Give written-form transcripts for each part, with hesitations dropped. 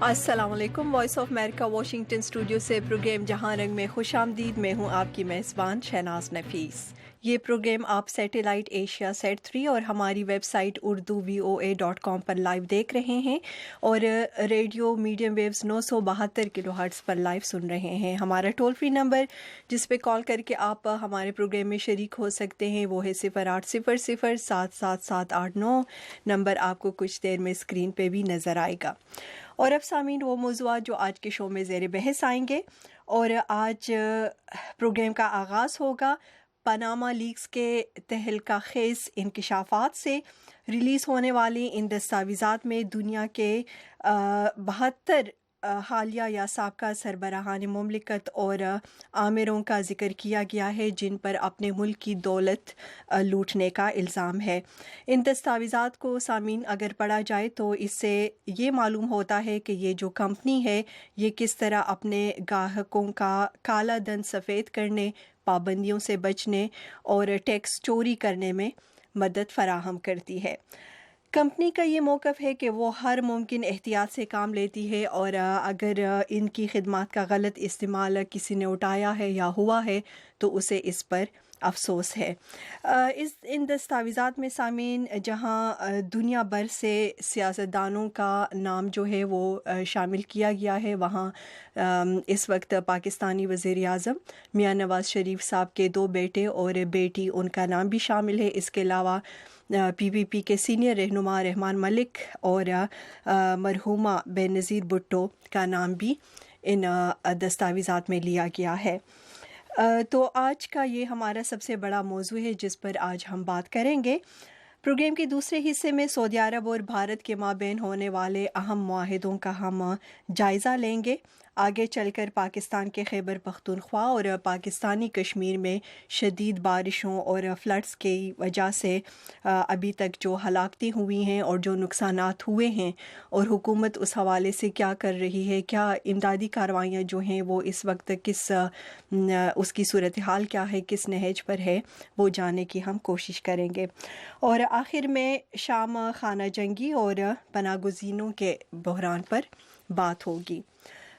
السلام علیکم۔ Voice of America Washington studio سے پروگرام جہاں رنگ میں خوش آمدید۔ میں ہوں آپ کی میزبان شہناز نفیس۔ یہ پروگرام آپ سیٹلائٹ ایشیا سیٹ 3 اور ہماری ویب سائٹ urduvoa.com پر لائیو دیکھ رہے ہیں اور ریڈیو میڈیم ویوز 972 کلو ہرٹز پر لائیو سن رہے ہیں۔ ہمارا ٹول فری نمبر جس پہ کال کر کے آپ ہمارے پروگرام میں شریک ہو سکتے ہیں وہ ہے 0800-777-889۔ نمبر آپ کو کچھ دیر میں اسکرین پہ بھی نظر آئے گا۔ اور اب سامعین وہ موضوعات جو آج کے شو میں زیر بحث آئیں گے، اور آج پروگرام کا آغاز ہوگا پاناما لیکس کے تہلکہ خیز انکشافات سے۔ ریلیز ہونے والی ان دستاویزات میں دنیا کے 72 حالیہ یا سابقہ سربراہان مملکت اور آمروں کا ذکر کیا گیا ہے جن پر اپنے ملک کی دولت لوٹنے کا الزام ہے۔ ان دستاویزات کو سامعین اگر پڑھا جائے تو اس سے یہ معلوم ہوتا ہے کہ یہ جو کمپنی ہے یہ کس طرح اپنے گاہکوں کا کالا دھن سفید کرنے، پابندیوں سے بچنے اور ٹیکس چوری کرنے میں مدد فراہم کرتی ہے۔ کمپنی کا یہ موقف ہے کہ وہ ہر ممکن احتیاط سے کام لیتی ہے اور اگر ان کی خدمات کا غلط استعمال کسی نے اٹھایا ہے یا ہوا ہے تو اسے اس پر افسوس ہے۔ ان دستاویزات میں سامعین جہاں دنیا بھر سے سیاستدانوں کا نام جو ہے وہ شامل کیا گیا ہے، وہاں اس وقت پاکستانی وزیر اعظم میاں نواز شریف صاحب کے 2 بیٹے اور بیٹی ان کا نام بھی شامل ہے۔ اس کے علاوہ پی پی پی کے سینئر رہنما رحمان ملک اور مرحومہ بے نظیر بھٹو کا نام بھی ان دستاویزات میں لیا گیا ہے۔ تو آج کا یہ ہمارا سب سے بڑا موضوع ہے جس پر آج ہم بات کریں گے۔ پروگرام کے دوسرے حصے میں سعودی عرب اور بھارت کے مابین ہونے والے اہم معاہدوں کا ہم جائزہ لیں گے۔ آگے چل کر پاکستان کے خیبر پختونخوا اور پاکستانی کشمیر میں شدید بارشوں اور فلڈز کی وجہ سے ابھی تک جو ہلاکتیں ہوئی ہیں اور جو نقصانات ہوئے ہیں اور حکومت اس حوالے سے کیا کر رہی ہے، کیا امدادی کارروائیاں جو ہیں وہ اس وقت اس کی صورتحال کیا ہے، کس نہج پر ہے، وہ جاننے کی ہم کوشش کریں گے۔ اور آخر میں شام خانہ جنگی اور پناہ گزینوں کے بحران پر بات ہوگی۔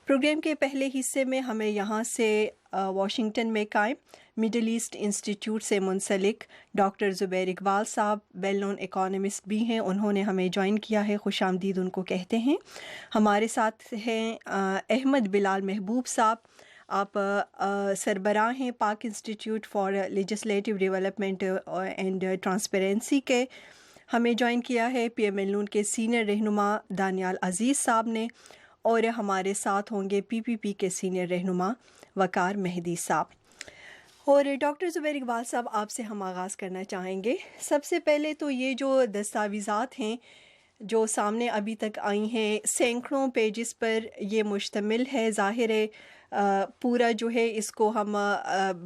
پروگرام کے پہلے حصے میں ہمیں یہاں سے واشنگٹن میں قائم مڈل ایسٹ انسٹیٹیوٹ سے منسلک ڈاکٹر زبیر اقبال صاحب ویل نون اکانومسٹ بھی ہیں، انہوں نے ہمیں جوائن کیا ہے، خوش آمدید ان کو کہتے ہیں۔ ہمارے ساتھ ہیں احمد بلال محبوب صاحب، آپ سربراہ ہیں پاک institute for legislative development and transparency کے۔ ہمیں جوائن کیا ہے پی ایم ایل نون کے سینئر رہنما دانیال عزیز صاحب نے، اور ہمارے ساتھ ہوں گے پی پی پی کے سینئر رہنما وقار مہدی صاحب۔ اور ڈاکٹر زبیر اقبال صاحب، آپ سے ہم آغاز کرنا چاہیں گے۔ سب سے پہلے تو یہ جو دستاویزات ہیں جو سامنے ابھی تک آئی ہیں، سینکڑوں پیجز پر یہ مشتمل ہے۔ ظاہر ہے پورا جو ہے اس کو ہم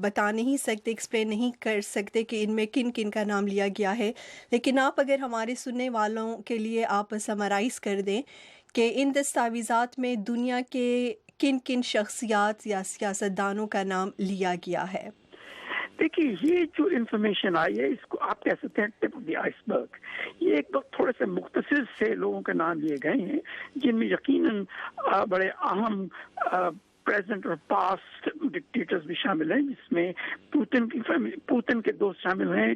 بتا نہیں سکتے، ایکسپلین نہیں کر سکتے کہ ان میں کن کن کا نام لیا گیا ہے، لیکن آپ اگر ہمارے سننے والوں کے لیے آپ سمرائز کر دیں کہ ان دستاویزات میں دنیا کے کن کن شخصیات یا سیاستدانوں کا نام لیا گیا ہے۔ دیکھیے، یہ جو انفارمیشن آئی ہے اس کو آپ کہہ سکتے ہیں ٹپ آف دی آئس برگ۔ یہ ایک تھوڑے سے مختصر سے لوگوں کے نام لیے گئے ہیں جن میں یقیناً بڑے اہم پریزنٹ اور پاسٹ ڈکٹیٹرز بھی شامل ہیں، جس میں پوتن کے دوست شامل ہیں،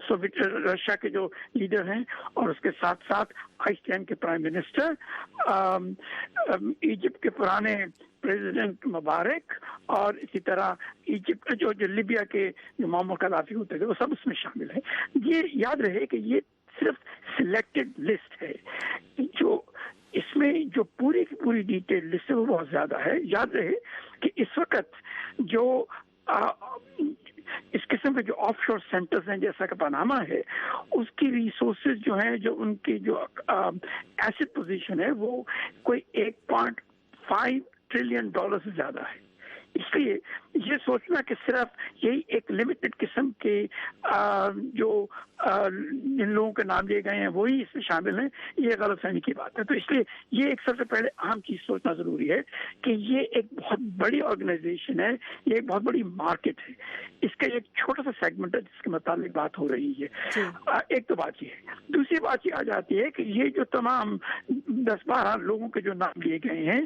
سوویت رشیا کے جو لیڈر ہیں، اور اس کے ساتھ ساتھ آئس لینڈ کے پرائم منسٹر، ایجپٹ کے پرانے پریزیڈنٹ مبارک، اور اسی طرح ایجپٹ جو لیبیا کے جو معمر قذافی ہوتے تھے وہ سب اس میں شامل ہیں۔ یہ یاد رہے کہ یہ صرف سلیکٹڈ لسٹ ہے، جو اس میں جو پوری کی پوری ڈیٹیل لسٹ ہے وہ بہت زیادہ ہے۔ یاد رہے کہ اس وقت جو اس قسم کے جو آف شور سینٹرز ہیں جیسا کہ پاناما ہے، اس کی ریسورسز جو ہیں، جو ان کی جو ایسٹ پوزیشن ہے، وہ کوئی $1.5 ٹریلین سے زیادہ ہے۔ اس لیے یہ سوچنا کہ صرف یہی ایک لمیٹڈ قسم کے جو جن لوگوں کے نام لیے گئے ہیں وہی اس میں شامل ہیں، یہ غلط فہمی کی بات ہے. تو اس لیے یہ ایک سب سے پہلے اہم چیز سوچنا ضروری ہے کہ یہ ایک بہت بڑی آرگنائزیشن ہے، یہ ایک بہت بڑی مارکیٹ ہے، اس کا ایک چھوٹا سا سیگمنٹ ہے جس کے متعلق بات ہو رہی ہے. ایک تو بات یہ ہے. دوسری بات یہ آ جاتی ہے کہ یہ جو تمام 10-12 لوگوں کے جو نام لیے گئے ہیں،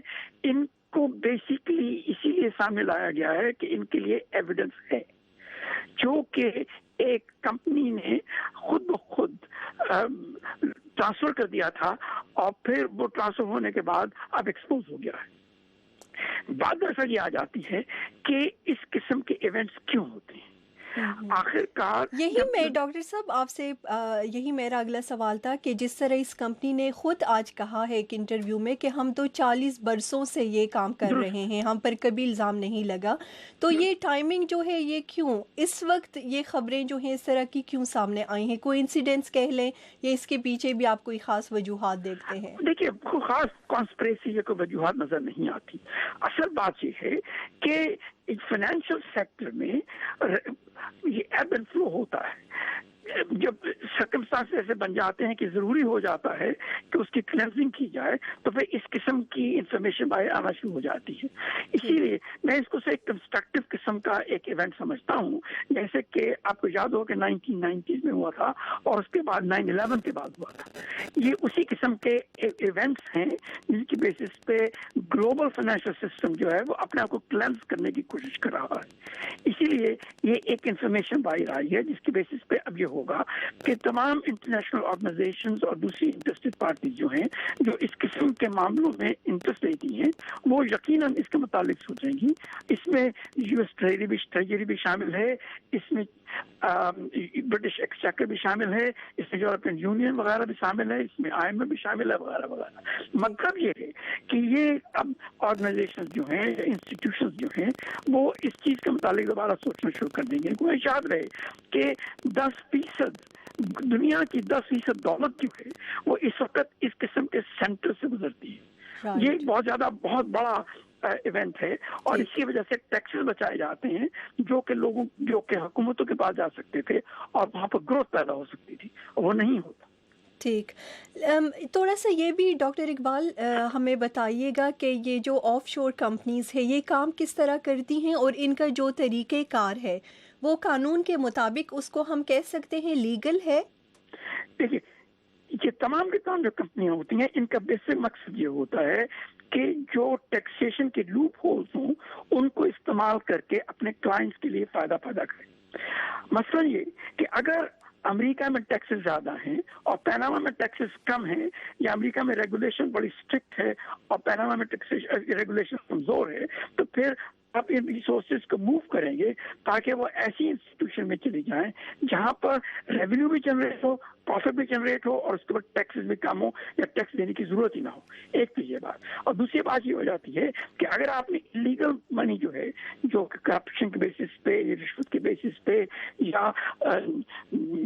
ان کو بیسیکلی اسی لیے سامنے لایا گیا ہے کہ ان کے لیے ایویڈنس ہے جو کہ ایک کمپنی نے خود بخود ٹرانسفر کر دیا تھا اور پھر وہ ٹرانسفر ہونے کے بعد اب ایکسپوز ہو گیا ہے. بات دراصل یہ آ جاتی ہے کہ اس قسم کے ایونٹس کیوں ہوتے ہیں. آخر کار یہی میں ڈاکٹر صاحب آپ سے یہی میرا اگلا سوال تھا کہ جس طرح اس کمپنی نے خود آج کہا ہے ایک انٹرویو میں کہ ہم تو 40 برسوں سے یہ کام کر رہے ہیں، ہم پر کبھی الزام نہیں لگا، تو یہ ٹائمنگ جو ہے یہ کیوں اس وقت یہ خبریں جو ہیں اس طرح کی کیوں سامنے آئی ہیں؟ کوئی انسیڈنٹس کہہ لیں یا اس کے پیچھے بھی آپ کوئی خاص وجوہات دیکھتے ہیں؟ دیکھیے خاص کانسپریسی یا کوئی وجوہات نظر نہیں آتی. اصل بات یہ ہے کہ فائنینشیل سیکٹر میں یہ ایب اینڈ فلو ہوتا ہے. جب سرکمسٹانس ایسے بن جاتے ہیں کہ ضروری ہو جاتا ہے کہ اس کی کلینزنگ کی جائے تو پھر اس قسم کی انفارمیشن باہر آنا شروع ہو جاتی ہے. اسی لیے میں اس کو سے ایک کنسٹرکٹیو قسم کا ایک ایونٹ سمجھتا ہوں. جیسے کہ آپ کو یاد ہو کہ 1990s میں ہوا تھا اور اس کے بعد 9/11 کے بعد ہوا تھا. یہ اسی قسم کے ایونٹس ہیں جن کی بیسس پہ گلوبل فائنینشیل سسٹم جو ہے وہ اپنے آپ کو کلینز کرنے کی کوشش کر رہا ہے. اسی لیے یہ ایک انفارمیشن باہر آئی ہے جس کی بیسس پہ اب یہ ہوگا کہ تمام انٹرنیشنل آرگنائزیشنز اور دوسری انٹرسٹڈ پارٹیز جو ہیں جو اس قسم کے معاملوں میں انٹرسٹ لیتی ہیں وہ یقیناً اس کے متعلق سوچیں گی. اس میں یو ایس ٹریجری بھی شامل ہے، اس میں برٹش ایکسچیکر بھی شامل ہے، اس میں یورپین یونین وغیرہ بھی شامل ہے، اس میں IMF بھی شامل ہے وغیرہ وغیرہ. مطلب یہ ہے کہ یہ اب آرگنائزیشن جو ہیں یا انسٹیٹیوشنز جو ہیں وہ اس چیز کے متعلق دوبارہ سوچنا شروع کر دیں گے. کوئی یاد رہے کہ 10% دنیا کی 10% دولت جو ہے وہ اس وقت اس قسم کے سینٹر سے گزرتی ہے. یہ بہت بڑا ایونٹ ہے اور اس کی وجہ سے ٹیکسز بچائے جاتے ہیں جو کہ حکومتوں کے پاس جا سکتے تھے اور وہاں پر گروتھ پیدا ہو سکتی تھی، وہ نہیں ہوتا. ٹھیک. تھوڑا سا یہ بھی ڈاکٹر اقبال ہمیں بتائیے گا کہ یہ جو آف شور کمپنیز ہے یہ کام کس طرح کرتی ہیں اور ان کا جو طریقہ کار ہے وہ قانون کے مطابق اس کو ہم کہہ سکتے ہیں لیگل ہے؟ دیکھیے یہ تمام کے تمام جو کمپنیاں ہوتی ہیں ان کا بیسک مقصد یہ ہوتا ہے کہ جو ٹیکسیشن کے لوپ ہولز ہوں ان کو استعمال کر کے اپنے کلائنٹس کے لیے فائدہ پیدا کریں. مثلا یہ کہ اگر امریکہ میں ٹیکسز زیادہ ہیں اور پیناما میں ٹیکسز کم ہیں یا امریکہ میں ریگولیشن بڑی اسٹرکٹ ہے اور پیناما میں ریگولیشن کمزور ہے تو پھر آپ ان ریسورسز کو موو کریں گے تاکہ وہ ایسی انسٹیٹیوشن میں چلی جائیں جہاں پر ریونیو بھی جنریٹ ہو، پروفٹ بھی جنریٹ ہو اور اس کے بعد ٹیکسز بھی کم ہو یا ٹیکس دینے کی ضرورت ہی نہ ہو. ایک تو یہ بات. اور دوسری بات یہ ہو جاتی ہے کہ اگر آپ نے انلیگل منی جو ہے جو کرپشن کے بیسس پہ یا رشوت کے بیسس پہ یا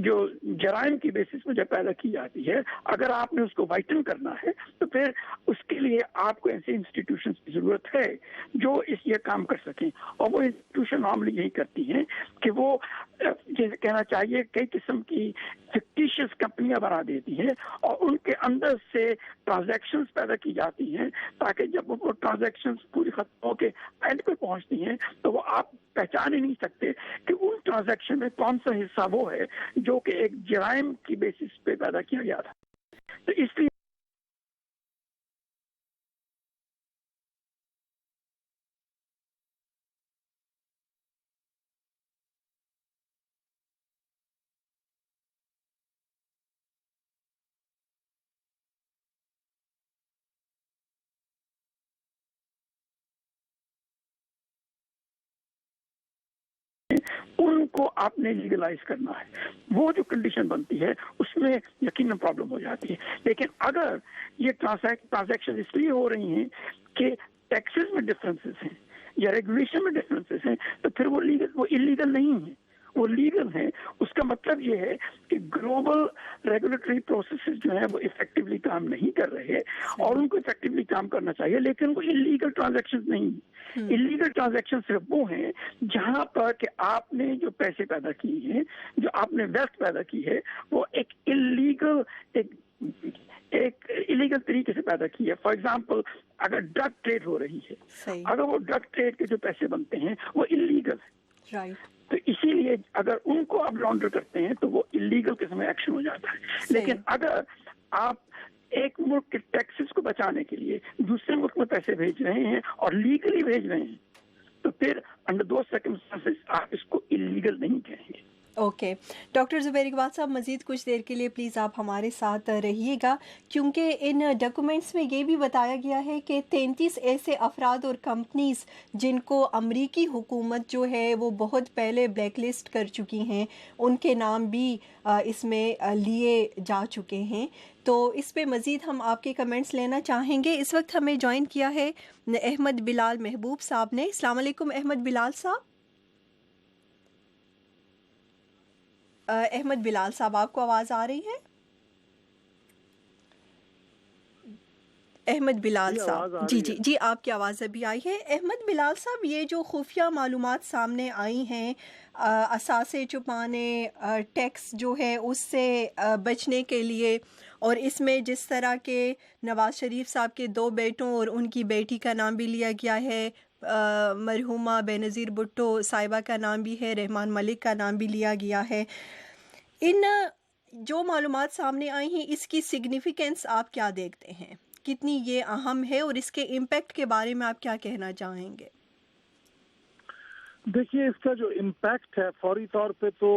جو جرائم کی بیسس پہ جو پیدا کی جاتی ہے اگر آپ نے اس کو وائٹن کرنا ہے تو پھر اس کے لیے آپ کو ایسے انسٹیٹیوشنز کی ضرورت ہے جو اس یہ کام کر سکیں. اور وہ انسٹیٹیوشن نارملی یہی کرتی ہیں کہ وہ جیسے کہنا چاہیے کئی قسم کی فکٹیشیس کمپنیاں بنا دیتی ہیں اور ان کے اندر سے ٹرانزیکشنز پیدا کی جاتی ہیں تاکہ جب وہ ٹرانزیکشنز پوری ختم ہو کے اینڈ پہ پہنچتی ہیں تو وہ آپ پہچان ہی نہیں سکتے کہ ان ٹرانزیکشن میں کون سا حصہ وہ ہے جو کہ ایک جرائم کی بیسس پہ پیدا کیا گیا تھا. تو اس لیے ان کو آپ نے لیگلائز کرنا ہے. وہ جو کنڈیشن بنتی ہے اس میں یقیناً پرابلم ہو جاتی ہے. لیکن اگر یہ ٹرانزیکشن اس لیے ہو رہی ہیں کہ ٹیکسز میں ڈفرینسز ہیں یا ریگولیشن میں ڈفرینسز ہیں تو پھر وہ انلیگل نہیں ہیں، وہ لیگل ہیں. اس کا مطلب یہ ہے کہ گلوبل रेगुलेटरी प्रोसेसेस जो है वो इफेक्टिवली काम नहीं कर रहे और उनको इफेक्टिवली काम करना चाहिए, लेकिन वो इलीगल ट्रांजैक्शंस नहीं। इलीगल ट्रांजैक्शन सिर्फ वो हैं जहां पर कि आपने जो पैसे पैदा किए हैं, जो आपने वेल्थ पैदा की है, वो एक इलीगल तरीके से पैदा की है। फॉर एग्जाम्पल, अगर ड्रग ट्रेड हो रही है, अगर वो ड्रग ट्रेड के जो पैसे बनते हैं वो इलीगल है, राइट, तो इसीलिए अगर उनको आप लॉन्डर करते हैं तो वो इलीगल किस्म में एक्शन हो जाता है। लेकिन अगर आप एक मुल्क के टैक्सेस को बचाने के लिए दूसरे मुल्क में पैसे भेज रहे हैं और लीगली भेज रहे हैं, तो फिर अंडर दो सर्कमस्टेंसेस आप इसको इलीगल नहीं कहेंगे। ओके डॉक्टर ज़ुबैर इकबाल साहब, मज़ीद कुछ देर के लिए प्लीज़ आप हमारे साथ रहिएगा, क्योंकि इन डॉक्यूमेंट्स में ये भी बताया गया है कि 33 ऐसे अफराद और कंपनीज़ जिनको अमरीकी हुकूमत जो है वो बहुत पहले ब्लैक लिस्ट कर चुकी हैं, उनके नाम भी इसमें लिए जा चुके हैं। तो इस पे मज़ीद हम आपके कमेंट्स लेना चाहेंगे। इस वक्त हमें ज्वाइन किया है अहमद बिलाल महबूब साहब ने। अस्सलाम वालेकुम अहमद बिलाल साहब। अहमद बिलाल साहब, आपको आवाज़ आ रही है? अहमद बिलाल साहब, जी, आपकी आवाज़ अभी आई है। अहमद बिलाल साहब, ये जो खुफिया मालूमात सामने आई हैं असासे छुपाने, टैक्स जो है उससे बचने के लिए, और इसमें जिस तरह के नवाज़ शरीफ साहब के 2 बेटों और उनकी बेटी का नाम भी लिया गया है, मरहुमा बेनज़ीर भुट्टो साहिबा का नाम भी है, रहमान मलिक का नाम भी लिया गया है। इन जो मालूमात सामने आई हैं, इसकी सिग्निफिकेंस आप क्या देखते हैं, कितनी ये अहम है, और इसके इम्पैक्ट के बारे में आप क्या कहना चाहेंगे? देखिए, इसका जो इम्पैक्ट है फौरी तौर पे तो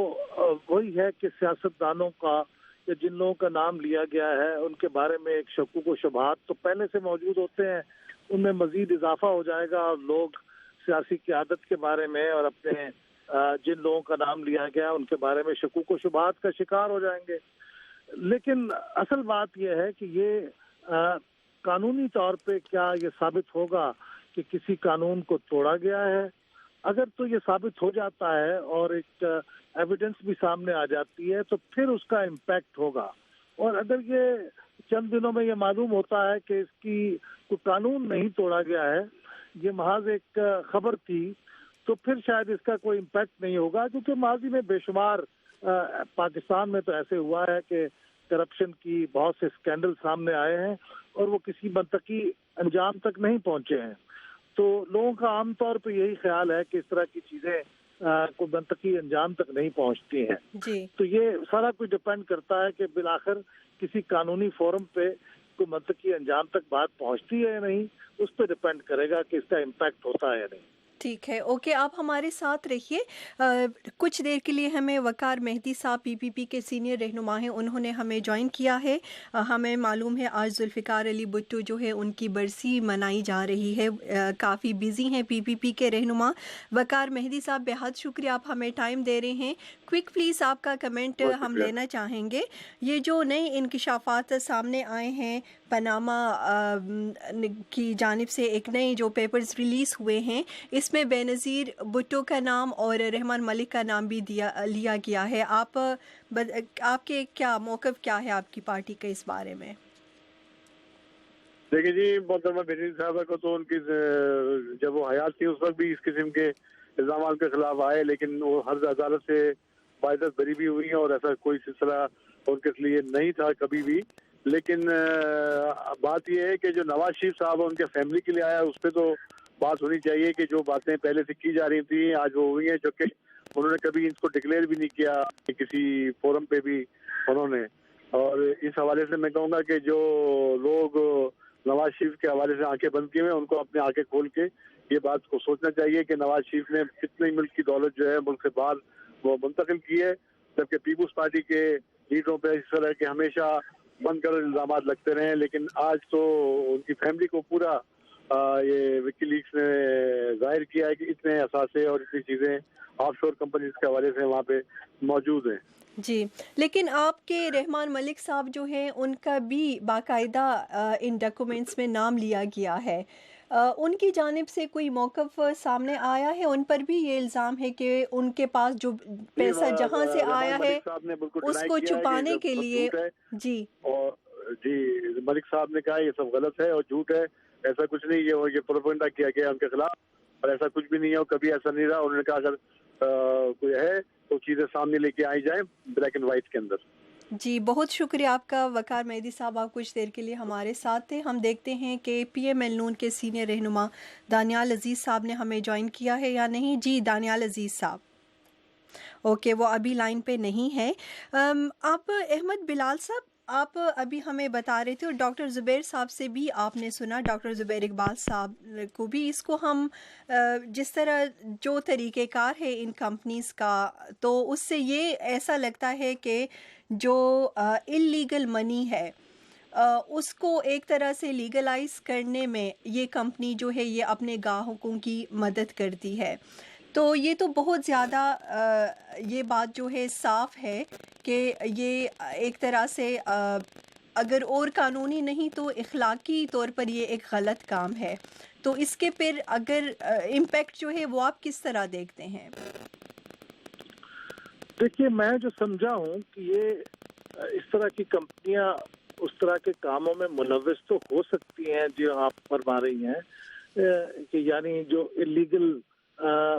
वही है कि सियासतदानों का या जिन लोगों का नाम लिया गया है उनके बारे में एक शक्कुक व शुबहात तो पहले से मौजूद होते हैं, उनमें मजीद इजाफा हो जाएगा और लोग सियासी क़यादत के बारे में और अपने जिन लोगों का नाम लिया गया उनके बारे में शक्कुक व शुबहात का शिकार हो जाएंगे। लेकिन असल बात यह है कि ये कानूनी तौर पे क्या ये साबित होगा कि किसी कानून को तोड़ा गया है? अगर तो ये साबित हो जाता है और एक एविडेंस भी सामने आ जाती है तो फिर उसका इम्पैक्ट होगा। और अगर ये चंद दिनों में ये मालूम होता है कि इसकी कोई कानून नहीं तोड़ा गया है, ये महज एक खबर थी, तो फिर शायद इसका कोई इम्पैक्ट नहीं होगा, क्योंकि माजी में बेशुमार पाकिस्तान में तो ऐसे हुआ है कि करप्शन की बहुत से स्कैंडल सामने आए हैं और वो किसी मंतकी अंजाम तक नहीं पहुंचे हैं। तो लोगों का आमतौर पर यही ख्याल है कि इस तरह की चीजें को मंतकी अंजाम तक नहीं पहुंचती हैं जी। तो ये सारा कुछ डिपेंड करता है कि बिलाखिर किसी कानूनी फोरम पे कोई मंतकी अंजाम तक बात पहुंचती है या नहीं, उस पर डिपेंड करेगा कि इसका इम्पैक्ट होता है या नहीं। ठीक है, ओके, आप हमारे साथ रहिए। कुछ देर के लिए हमें वकार मेहदी साहब पीपीपी के सीनियर रहनुमा हैं, उन्होंने हमें ज्वाइन किया है। हमें मालूम है आज जुल्फ़िकार अली भुट्टो जो है उनकी बरसी मनाई जा रही है। काफ़ी बिजी हैं पीपीपी के रहनुमा। वकार मेहदी साहब, बेहद शुक्रिया, आप हमें टाइम दे रहे हैं। क्विक प्लीज़ आपका कमेंट हम लेना चाहेंगे। ये जो नए इंकिशाफात सामने आए हैं, पनामा की जानिब से एक नए जो पेपर्स रिलीज़ हुए हैं, इसमें बेनज़ीर भुट्टो का नाम और रहमान मलिक का नाम भी लिया गया है। आपके क्या मौक़िफ़ क्या है आपकी पार्टी के इस बारे में? देखिए जी, मोहतरमा बेनज़ीर साहबा को तो उनकी जब वो हयात थी उस वक्त भी इस किस्म के इल्ज़ामात के खिलाफ आए, लेकिन वो हर अदालत से बाइज़्ज़त बरी भी हुई हैं और ऐसा कोई सिलसिला उनके लिए नहीं था कभी भी। लेकिन बात यह है कि जो नवाज शरीफ साहब उनके फैमिली के लिए आया, उस पर तो बात होनी चाहिए कि जो बातें पहले से की जा रही थी आज वो हुई हैं, जो कि उन्होंने कभी इसको डिक्लेयर भी नहीं किया किसी फोरम पे भी उन्होंने। और इस हवाले से मैं कहूँगा कि जो लोग नवाज शरीफ के हवाले से आंखें बंद किए हुए हैं, उनको अपनी आंखें खोल के ये बात को सोचना चाहिए कि नवाज शरीफ ने कितनी मुल्क की दौलत जो है मुल्क से बाहर वो मुंतकिल की है, जबकि पीपुल्स पार्टी के लीडरों पर इस तरह के हमेशा बनकर इल्ज़ाम लगते रहे। लेकिन आज तो उनकी फैमिली को पूरा ये विकीलीक्स ने जाहिर किया है कि इतने असासे और इतनी चीज़ें ऑफशोर कंपनीज के हवाले से वहाँ पे मौजूद हैं जी। लेकिन आपके रहमान मलिक साहब जो हैं उनका भी बाकायदा इन डॉक्यूमेंट्स में नाम लिया गया है। उनकी जानिब से कोई मौक़िफ़ सामने आया है? उन पर भी ये इल्ज़ाम है कि उनके पास जो पैसा जहाँ से आया है साहब ने बिल्कुल डिनाई उसको किया है कि छुपाने ये के सब लिए। झूठ है। जी, और जी, मलिक साहब ने कहा ये सब गलत है और झूठ है, ऐसा कुछ नहीं, ये प्रोपेगेंडा किया गया उनके खिलाफ, और ऐसा कुछ भी नहीं है और कभी ऐसा नहीं रहा। उन्होंने कहा अगर कोई है तो चीज़ें सामने लेके आई जाएं ब्लैक एंड वाइट के अंदर। जी, बहुत शुक्रिया आपका वक़ार मेहदी साहब, आप कुछ देर के लिए हमारे साथ थे। हम देखते हैं कि पीएमएल नून के सीनियर रहनुमा दानियाल अज़ीज़ साहब ने हमें जॉइन किया है या नहीं। जी, दानियाल अज़ीज़ साहब। ओके, वो अभी लाइन पे नहीं है। आप अहमद बिलाल साहब, आप अभी हमें बता रहे थे और डॉक्टर ज़ुबैर साहब से भी आपने सुना, डॉक्टर ज़ुबैर इकबाल साहब को भी, इसको हम जिस तरह जो तरीक़ेकार है इन कंपनीज़ का, तो उससे ये ऐसा लगता है कि जो इल्लीगल मनी है उसको एक तरह से लीगलाइज करने में ये कंपनी जो है ये अपने ग्राहकों की मदद करती है। तो ये तो बहुत ज़्यादा ये बात जो है साफ़ है कि ये एक तरह से अगर और कानूनी नहीं तो इखलाकी तौर पर ये एक गलत काम है। तो इसके फिर अगर इम्पैक्ट जो है वो आप किस तरह देखते हैं? देखिए, मैं जो समझा हूँ कि ये इस तरह की कंपनियां उस तरह के कामों में मुलव्विस तो हो सकती हैं जो आप फरमा रही हैं, कि यानी जो इलीगल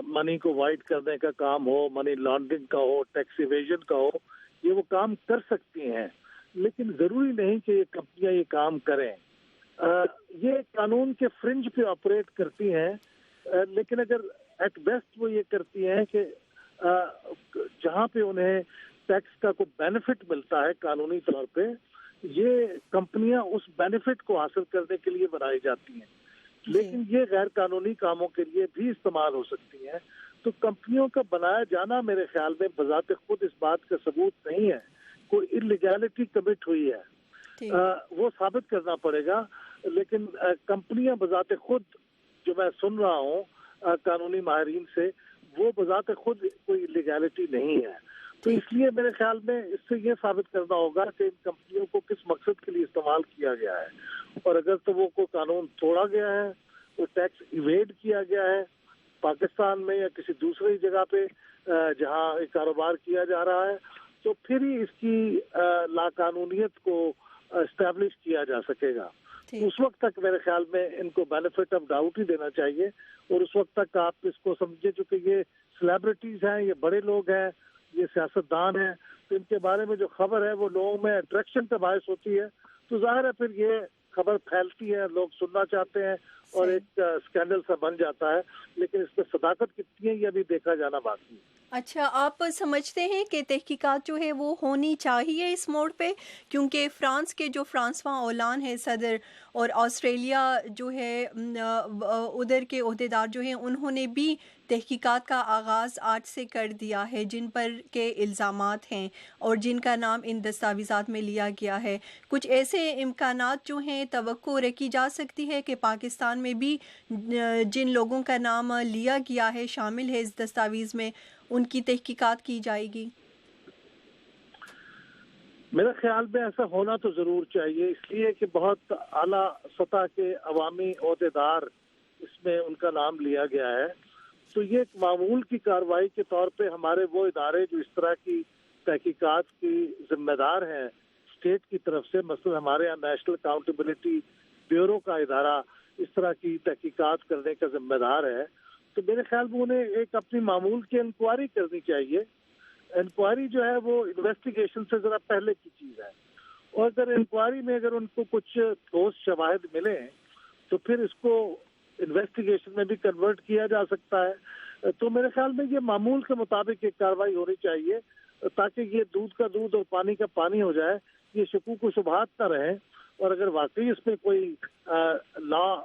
मनी को वाइट करने का काम हो, मनी लॉन्ड्रिंग का हो, टैक्स इवेजन का हो, ये वो काम कर सकती हैं, लेकिन जरूरी नहीं कि ये कंपनियां ये काम करें। ये कानून के फ्रिंज पे ऑपरेट करती हैं, लेकिन अगर एट बेस्ट वो ये करती हैं कि जहाँ पे उन्हें टैक्स का कोई बेनिफिट मिलता है कानूनी तौर पे, ये कंपनियां उस बेनिफिट को हासिल करने के लिए बनाई जाती हैं, लेकिन ये गैर कानूनी कामों के लिए भी इस्तेमाल हो सकती हैं। तो कंपनियों का बनाया जाना मेरे ख्याल में बजाते खुद इस बात का सबूत नहीं है कोई इलीगैलिटी कमिट हुई है, वो साबित करना पड़ेगा। लेकिन कंपनियां बजाते खुद, जो मैं सुन रहा हूँ कानूनी माहिरीन से, वो बजाते खुद कोई इलीगैलिटी नहीं है। तो इसलिए मेरे ख्याल में इससे ये साबित करना होगा कि इन कंपनियों को किस मकसद के लिए इस्तेमाल किया गया है, और अगर तो वो को कानून तोड़ा गया है, तो टैक्स इवेड किया गया है पाकिस्तान में या किसी दूसरी जगह पे जहां ये कारोबार किया जा रहा है, तो फिर ही इसकी लाकानूनियत को एस्टैब्लिश किया जा सकेगा। उस वक्त तक मेरे ख्याल में इनको बेनिफिट ऑफ डाउट ही देना चाहिए, और उस वक्त तक आप इसको समझे, चूंकि ये सेलिब्रिटीज हैं, ये बड़े लोग हैं, ये सियासतदान हैं, तो इनके बारे में जो खबर है वो लोगों में अट्रैक्शन का बायस होती है, तो जाहिर है फिर ये खबर फैलती है, लोग सुनना चाहते हैं और एक स्कैंडल सा बन जाता है। लेकिन इसमें सदाकत कितनी है ये अभी देखा जाना बाकी है। अच्छा, आप समझते हैं कि तहकीकात जो है वो होनी चाहिए इस मोड़ पे, क्योंकि फ्रांस के जो फ्रांसवा ओलान है सदर, और ऑस्ट्रेलिया जो है उधर के ओहदेदार जो हैं उन्होंने भी तहकीकात का आगाज़ आज से कर दिया है, जिन पर के इल्ज़ामात हैं और जिनका नाम इन दस्तावेज़ात में लिया गया है। कुछ ऐसे इम्कानात जो हैं तवक्को रखी जा सकती है कि पाकिस्तान में भी जिन लोगों का नाम लिया गया है, शामिल है इस दस्तावेज़ में, उनकी तहकीकात की जाएगी? मेरे ख्याल में ऐसा होना तो जरूर चाहिए, इसलिए कि बहुत आला सतह के अवामी ओहदेदार इसमें उनका नाम लिया गया है। तो ये एक मामूल की कार्रवाई के तौर पे हमारे वो इदारे जो इस तरह की तहकीकात की जिम्मेदार हैं स्टेट की तरफ से, मसलन हमारे यहाँ नेशनल अकाउंटेबिलिटी ब्यूरो का इदारा इस तरह की तहकीकात करने का जिम्मेदार है, तो मेरे ख्याल में उन्हें एक अपनी मामूल की इंक्वायरी करनी चाहिए। इंक्वायरी जो है वो इन्वेस्टिगेशन से जरा पहले की चीज है, और अगर इंक्वायरी में अगर उनको कुछ ठोस शवाहिद मिले तो फिर इसको इन्वेस्टिगेशन में भी कन्वर्ट किया जा सकता है। तो मेरे ख्याल में ये मामूल के मुताबिक एक कार्रवाई होनी चाहिए, ताकि ये दूध का दूध और पानी का पानी हो जाए, ये शकूक व शुबहात न रहे, और अगर वाकई इसमें कोई लॉ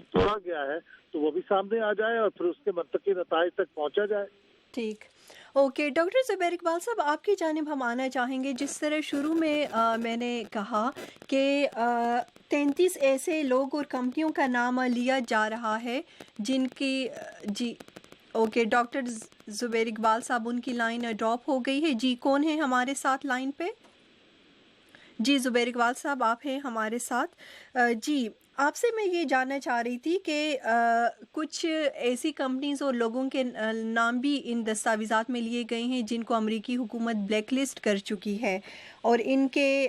तोड़ा गया है तो वो भी सामने आ जाए और फिर उसके मंतकी नताइज तक पहुंचा जाए। ठीक, ओके। डॉक्टर ज़ुबैर इकबाल साहब, आपकी जानिब हम आना चाहेंगे। जिस तरह शुरू में मैंने कहा कि 33 ऐसे लोग और कंपनियों का नाम लिया जा रहा है जिनकी जी ओके, डॉक्टर ज़ुबैर इकबाल साहब, उनकी लाइन ड्रॉप हो गई है। जी, कौन है हमारे साथ लाइन पे? जी, ज़ुबैर इकबाल साहब आप हैं हमारे साथ। जी, आपसे मैं ये जानना चाह रही थी कि कुछ ऐसी कंपनीज और लोगों के नाम भी इन दस्तावेज़ात में लिए गए हैं जिनको अमेरिकी हुकूमत ब्लैक लिस्ट कर चुकी है, और इनके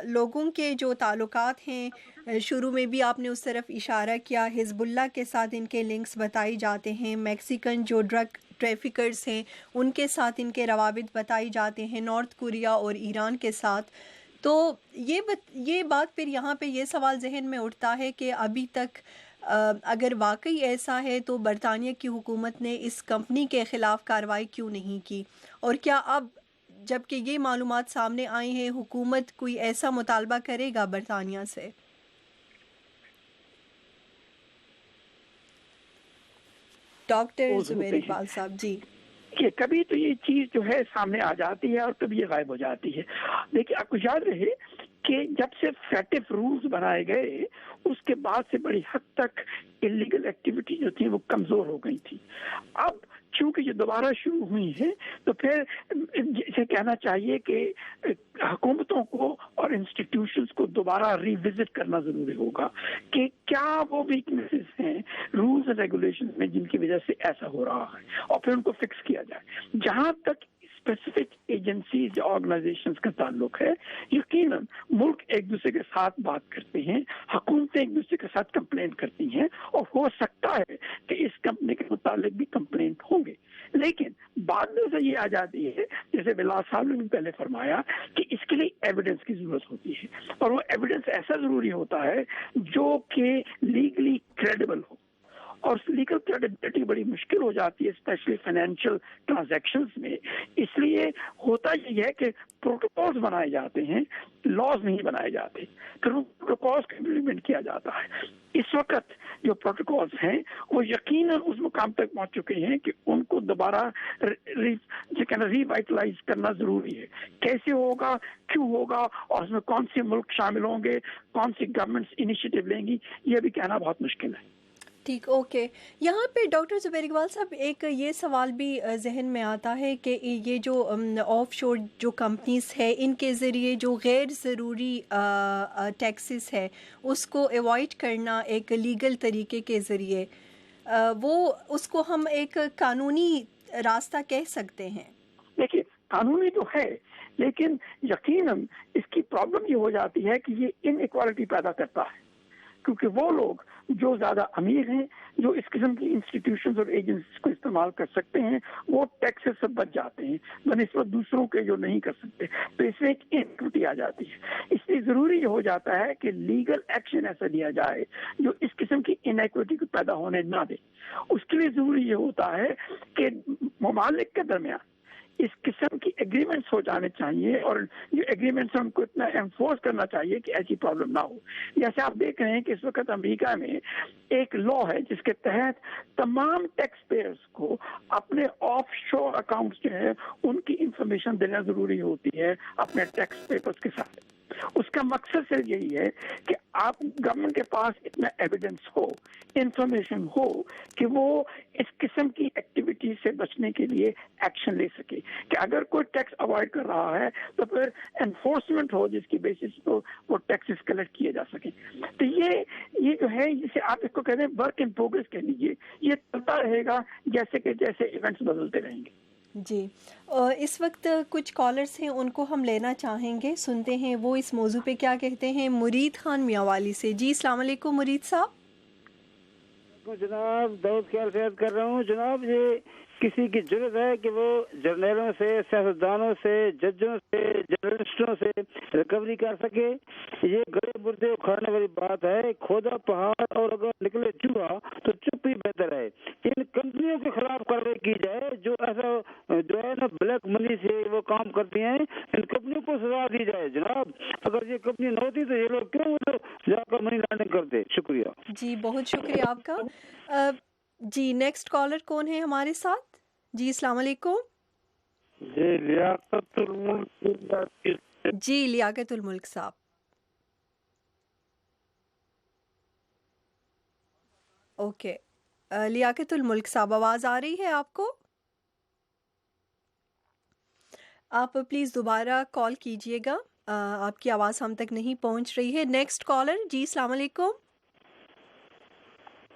लोगों के जो ताल्लुकात हैं, शुरू में भी आपने उस तरफ इशारा किया, हिजबुल्लाह के साथ इनके लिंक्स बताए जाते हैं, मैक्सिकन जो ड्रग ट्रैफिकर्स हैं उनके साथ इनके रवाबित बताए जाते हैं, नॉर्थ कोरिया और ईरान के साथ। तो ये बात फिर यहाँ पे ये सवाल जहन में उठता है कि अभी तक अगर वाकई ऐसा है तो बरतानिया की हुकूमत ने इस कंपनी के ख़िलाफ़ कार्रवाई क्यों नहीं की, और क्या अब जबकि ये मालूमात सामने आई हैं हुकूमत कोई ऐसा मुतालबा करेगा बरतानिया से? डॉक्टर जुबैर इकबाल साहब जी। कि कभी तो ये चीज जो है सामने आ जाती है और कभी ये गायब हो जाती है। देखिए, आपको याद रहे कि जब से फेटिव रूल्स बनाए गए उसके बाद से बड़ी हद तक इलीगल एक्टिविटी जो थी वो कमजोर हो गई थी। अब चूंकि ये दोबारा शुरू हुई है तो फिर इसे कहना चाहिए कि हुकूमतों को और इंस्टीट्यूशंस को दोबारा रिविजिट करना जरूरी होगा कि क्या वो वीकनेसेस हैं रूल्स एंड रेगुलेशन में जिनकी वजह से ऐसा हो रहा है, और फिर उनको फिक्स किया जाए। जहां तक स्पेसिफिक एजेंसीज या ऑर्गेनाइजेशंस का ताल्लुक है, यकीनन मुल्क एक दूसरे के साथ बात करते हैं, हुकूमतें एक दूसरे के साथ कंप्लेन करती हैं, और हो सकता है कि इस कंपनी के मुतालिक भी कंप्लेंट होंगे। लेकिन बाद में से ये आ जाती है, जैसे बिलाल साहब ने पहले फरमाया, कि इसके लिए एविडेंस की जरूरत होती है, और वो एविडेंस ऐसा जरूरी होता है जो कि लीगली क्रेडिबल हो, और लीगल क्रेडिबिलिटी बड़ी मुश्किल हो जाती है स्पेशली फाइनेंशियल ट्रांजैक्शंस में। इसलिए होता ये है कि प्रोटोकॉल्स बनाए जाते हैं, लॉज नहीं बनाए जाते, फिर उन प्रोटोकॉल्स को इम्प्लीमेंट किया जाता है। इस वक्त जो प्रोटोकॉल्स हैं वो यकीनन उस मुकाम तक पहुंच चुके हैं कि उनको दोबारा रिवाइटलाइज करना जरूरी है। कैसे होगा, क्यों होगा, और उसमें कौन से मुल्क शामिल होंगे, कौन सी गवर्नमेंट्स इनिशिएटिव लेंगी, ये भी कहना बहुत मुश्किल है। ठीक, ओके। यहाँ पे डॉक्टर जुबैर इकबाल साहब एक ये सवाल भी जहन में आता है कि ये जो ऑफ शोर जो कंपनीज है इनके ज़रिए जो गैर ज़रूरी टैक्सेस है उसको अवॉइड करना एक लीगल तरीके के ज़रिए, वो उसको हम एक कानूनी रास्ता कह सकते हैं। देखिए, कानूनी तो है, लेकिन यकीनन इसकी प्रॉब्लम ये हो जाती है कि ये इनइक्वालिटी पैदा करता है, क्योंकि वो लोग जो ज्यादा अमीर हैं, जो इस किस्म की इंस्टीट्यूशंस और एजेंसीज को इस्तेमाल कर सकते हैं, वो टैक्सेस से बच जाते हैं बनिस्बत दूसरों के जो नहीं कर सकते। तो इसमें एक इनइक्विटी आ जाती है। इसलिए जरूरी ये हो जाता है कि लीगल एक्शन ऐसा लिया जाए जो इस किस्म की इनइक्विटी को पैदा होने ना दे। उसके लिए जरूरी ये होता है कि ममालिक के दरमियान इस किस्म की एग्रीमेंट्स हो जाने चाहिए, और ये एग्रीमेंट्स उनको इतना एनफोर्स करना चाहिए कि ऐसी प्रॉब्लम ना हो। जैसे आप देख रहे हैं कि इस वक्त अमेरिका में एक लॉ है जिसके तहत तमाम टैक्स पेयर्स को अपने ऑफ शोर अकाउंट्स जो है उनकी इंफॉर्मेशन देना जरूरी होती है अपने टैक्स पेपर्स के साथ। उसका मकसद सिर्फ यही है कि आप गवर्नमेंट के पास इतना एविडेंस हो, इंफॉर्मेशन हो कि वो इस किस्म की एक्टिविटी से बचने के लिए एक्शन ले सके, कि अगर कोई टैक्स अवॉइड कर रहा है तो फिर एनफोर्समेंट हो जिसकी बेसिस पर वो टैक्सेस कलेक्ट किए जा सके। तो ये जो है, जिसे आप इसको कहते हैं वर्क इन प्रोग्रेस कह लीजिए, ये चलता रहेगा जैसे कि जैसे इवेंट्स बदलते रहेंगे। जी, इस वक्त कुछ कॉलर्स हैं उनको हम लेना चाहेंगे, सुनते हैं वो इस मौजू पे क्या कहते हैं। मुरीद खान मियांवाली से। जी, अस्सलाम वालेकुम मुरीद साहब। जनाब दाऊद ख्याल से कर रहा हूँ। जनाब, ये किसी की जरूरत है कि वो जर्नलों से, सियासतदानों से, जजों से, जर्नलिस्टों से रिकवरी कर सके। ये गड़े मुर्दे उखाड़ने वाली बात है। खोदा पहाड़ और अगर निकले चूहा तो चुप ही बेहतर है। इन कंपनियों के खिलाफ कार्रवाई की जाए जो ऐसा जो है ना ब्लैक मनी से वो काम करती हैं। इन कंपनियों को सजा दी जाए। जनाब, अगर ये कंपनी न होती तो ये लोग क्यों जाकर मनी लॉन्ड्रिंग करते। शुक्रिया जी, बहुत शुक्रिया आपका। जी, नेक्स्ट कॉलर कौन है हमारे साथ? जी, अस्सलाम वालेकुम। जी, लियाकतुल मुल्क साहब। ओके, लियाकतुल मुल्क साहब, आवाज़ आ रही है आपको? आप प्लीज़ दोबारा कॉल कीजिएगा, आपकी आवाज़ हम तक नहीं पहुंच रही है। Next collar. जी, अस्सलाम वालेकुम।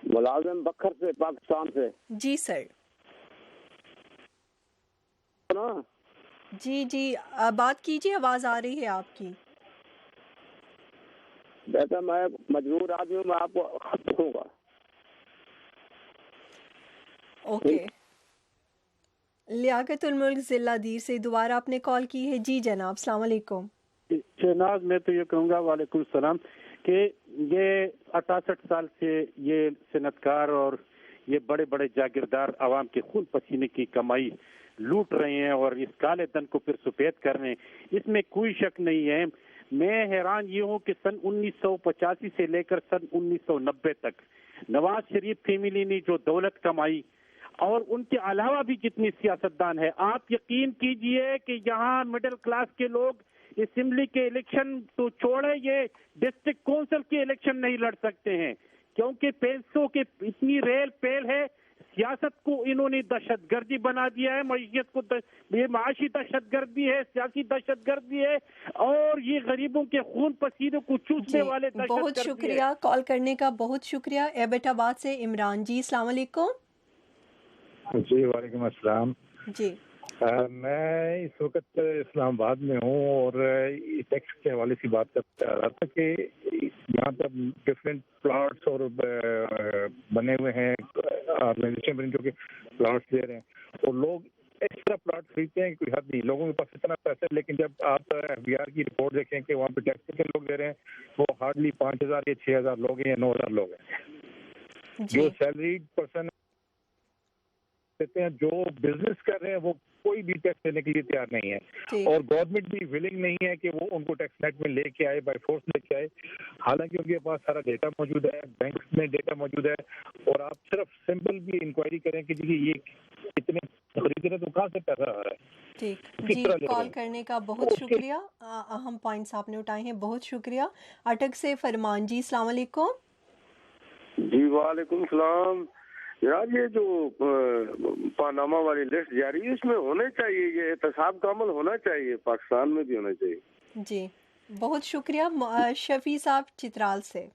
ملازم بکھر سے پاکستان سے. جی سر. جی بات کیجیے, آواز آ رہی ہے آپ کی. بیٹا میں مجبور آدمی ہوں, میں آپ کو خط لکھوں گا. اوکے. لیاقت الملک ضلع دیر سے دوبارہ آپ نے کال کی ہے. جی جناب, السلام علیکم. شہناز, میں تو یہ کہوں گا وعلیکم السلام کہ یہ 68 سال سے یہ صنعتکار اور یہ بڑے بڑے جاگیردار عوام کے خون پسینے کی کمائی لوٹ رہے ہیں اور اس کالے دن کو پھر سفید کر رہے ہیں, اس میں کوئی شک نہیں ہے. میں حیران یہ ہوں کہ سن 1985 سے لے کر سن 1990 تک نواز شریف فیملی نے جو دولت کمائی اور ان کے علاوہ بھی جتنی سیاستدان ہے, آپ یقین کیجئے کہ یہاں مڈل کلاس کے لوگ اسمبلی کے الیکشن تو چھوڑے, یہ ڈسٹرکٹ کونسل کے الیکشن نہیں لڑ سکتے ہیں کیونکہ پیسوں کے اتنی ریل پیل ہے. سیاست کو انہوں نے دہشت گردی بنا دیا ہے, معیشت کو یہ معاشی دہشت گردی ہے, سیاسی دہشت گردی ہے, اور یہ غریبوں کے خون پسینے کو چوسنے والے دہشت گردی ہے. بہت شکریہ کال کرنے کا, بہت شکریہ. ایبٹ آباد سے عمران جی, السلام علیکم. جی وعلیکم السلام. جی میں اس وقت اسلام آباد میں ہوں اور ٹیکس کے حوالے سے بات کرتا رہا تھا کہ یہاں پر ڈفرینٹ پلاٹس اور بنے ہوئے ہیں آرگنائزیشن جو کہ پلاٹس دے رہے ہیں اور لوگ ایکسٹرا پلاٹ خریدتے ہیں, کوئی حد نہیں. لوگوں کے پاس اتنا پیسہ ہے, لیکن جب آپ بہار کی رپورٹ دیکھیں کہ وہاں پہ ٹیکس کے لوگ دے رہے ہیں وہ ہارڈلی 5,000 یا 6,000 لوگ ہیں یا 9,000 لوگ ہیں. جو سیلریڈ پرسن دیتے ہیں, جو بزنس کر رہے ہیں, وہ کوئی بھی ٹیکس دینے کے لیے تیار نہیں ہے اور گورنمنٹ بھی ولنگ نہیں ہے کہ وہ ان کو ٹیکس نیٹ میں لے کے آئے, بائی فورس لے کے آئے. حالانکہ ان کے پاس سارا ڈیٹا موجود ہے, بینکس میں ڈیٹا موجود ہے, اور آپ صرف سمپل بھی انکوائری کریں کہ یہ اتنے خرید رہے تو کہاں سے پیسہ آ رہا ہے. ٹھیک جی, کال کرنے کا بہت شکریہ. اہم پوائنٹس آپ نے اٹھائے ہیں, بہت شکریہ. اٹک سے فرمان جی, السلام علیکم. جی وعلیکم السلام. یار یہ جو پاناما والی لسٹ جاری ہے اس میں ہونے چاہیے, یہ احتساب کا عمل ہونا چاہیے, پاکستان میں بھی ہونا چاہیے. جی بہت شکریہ. شفیع صاحب چترال سے.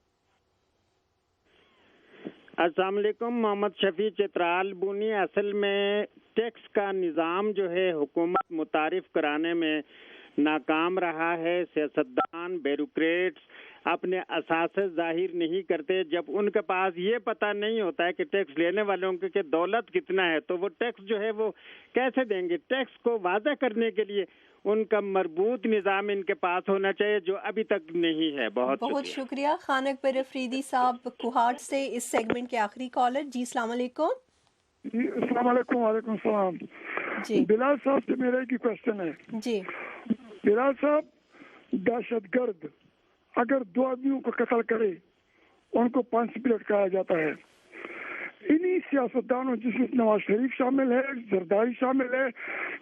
السلام علیکم. محمد شفیع چترال بونی. اصل میں ٹیکس کا نظام جو ہے حکومت متعارف کرانے میں ناکام رہا ہے. سیاستدان بیوروکریٹس اپنے اثاثے ظاہر نہیں کرتے. جب ان کے پاس یہ پتہ نہیں ہوتا ہے کہ ٹیکس لینے والوں کے دولت کتنا ہے تو وہ ٹیکس جو ہے وہ کیسے دیں گے. ٹیکس کو واضح کرنے کے لیے ان کا مربوط نظام ان کے پاس ہونا چاہیے, جو ابھی تک نہیں ہے. بہت شکریہ. خانق پر افریدی صاحب کوہاٹ سے, اس سیگمنٹ کے آخری کالر. جی السلام علیکم. جی السلام علیکم. وعلیکم السلام. جی بلال صاحب سے میرا ایک کوشچن ہے. جی بلال صاحب, دہشت گرد اگر 2 آدمیوں کو قتل کرے ان کو 5 پہ لٹکایا جاتا ہے. انہی سیاستدانوں جس میں نواز شریف شامل ہے, زرداری شامل ہے,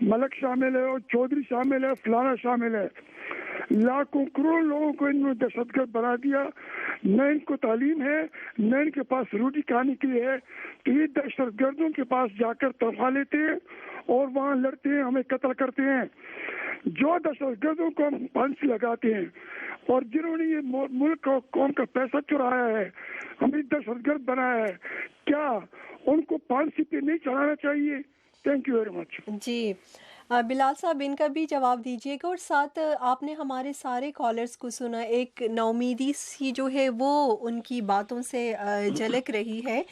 ملک شامل ہے, اور چودھری شامل ہے, فلانا شامل ہے, لاکھوں کروڑ لوگوں کو انہوں نے دہشت گرد بنا دیا. نہ ان کو تعلیم ہے, نہ ان کے پاس روٹی کھانے کے لیے ہے, تو یہ دہشت گردوں کے پاس جا کر تنخواہ لیتے ہیں اور وہاں لڑتے ہیں, ہمیں قتل کرتے ہیں. جو دہشت گردوں کو ہم پھانسی لگاتے ہیں اور جنہوں نے یہ ملک اور قوم کا پیسہ چرایا ہے, ہمیں دہشت گرد بنایا ہے, کیا ان کو پھانسی پہ نہیں چڑھانا چاہیے؟ Thank you very much. جی بلال صاحب ان کا بھی جواب دیجیے گا, اور ساتھ آپ نے ہمارے سارے کالرز کو سنا. ایک نومیدی سی جو ہے وہ ان کی باتوں سے جھلک رہی ہے.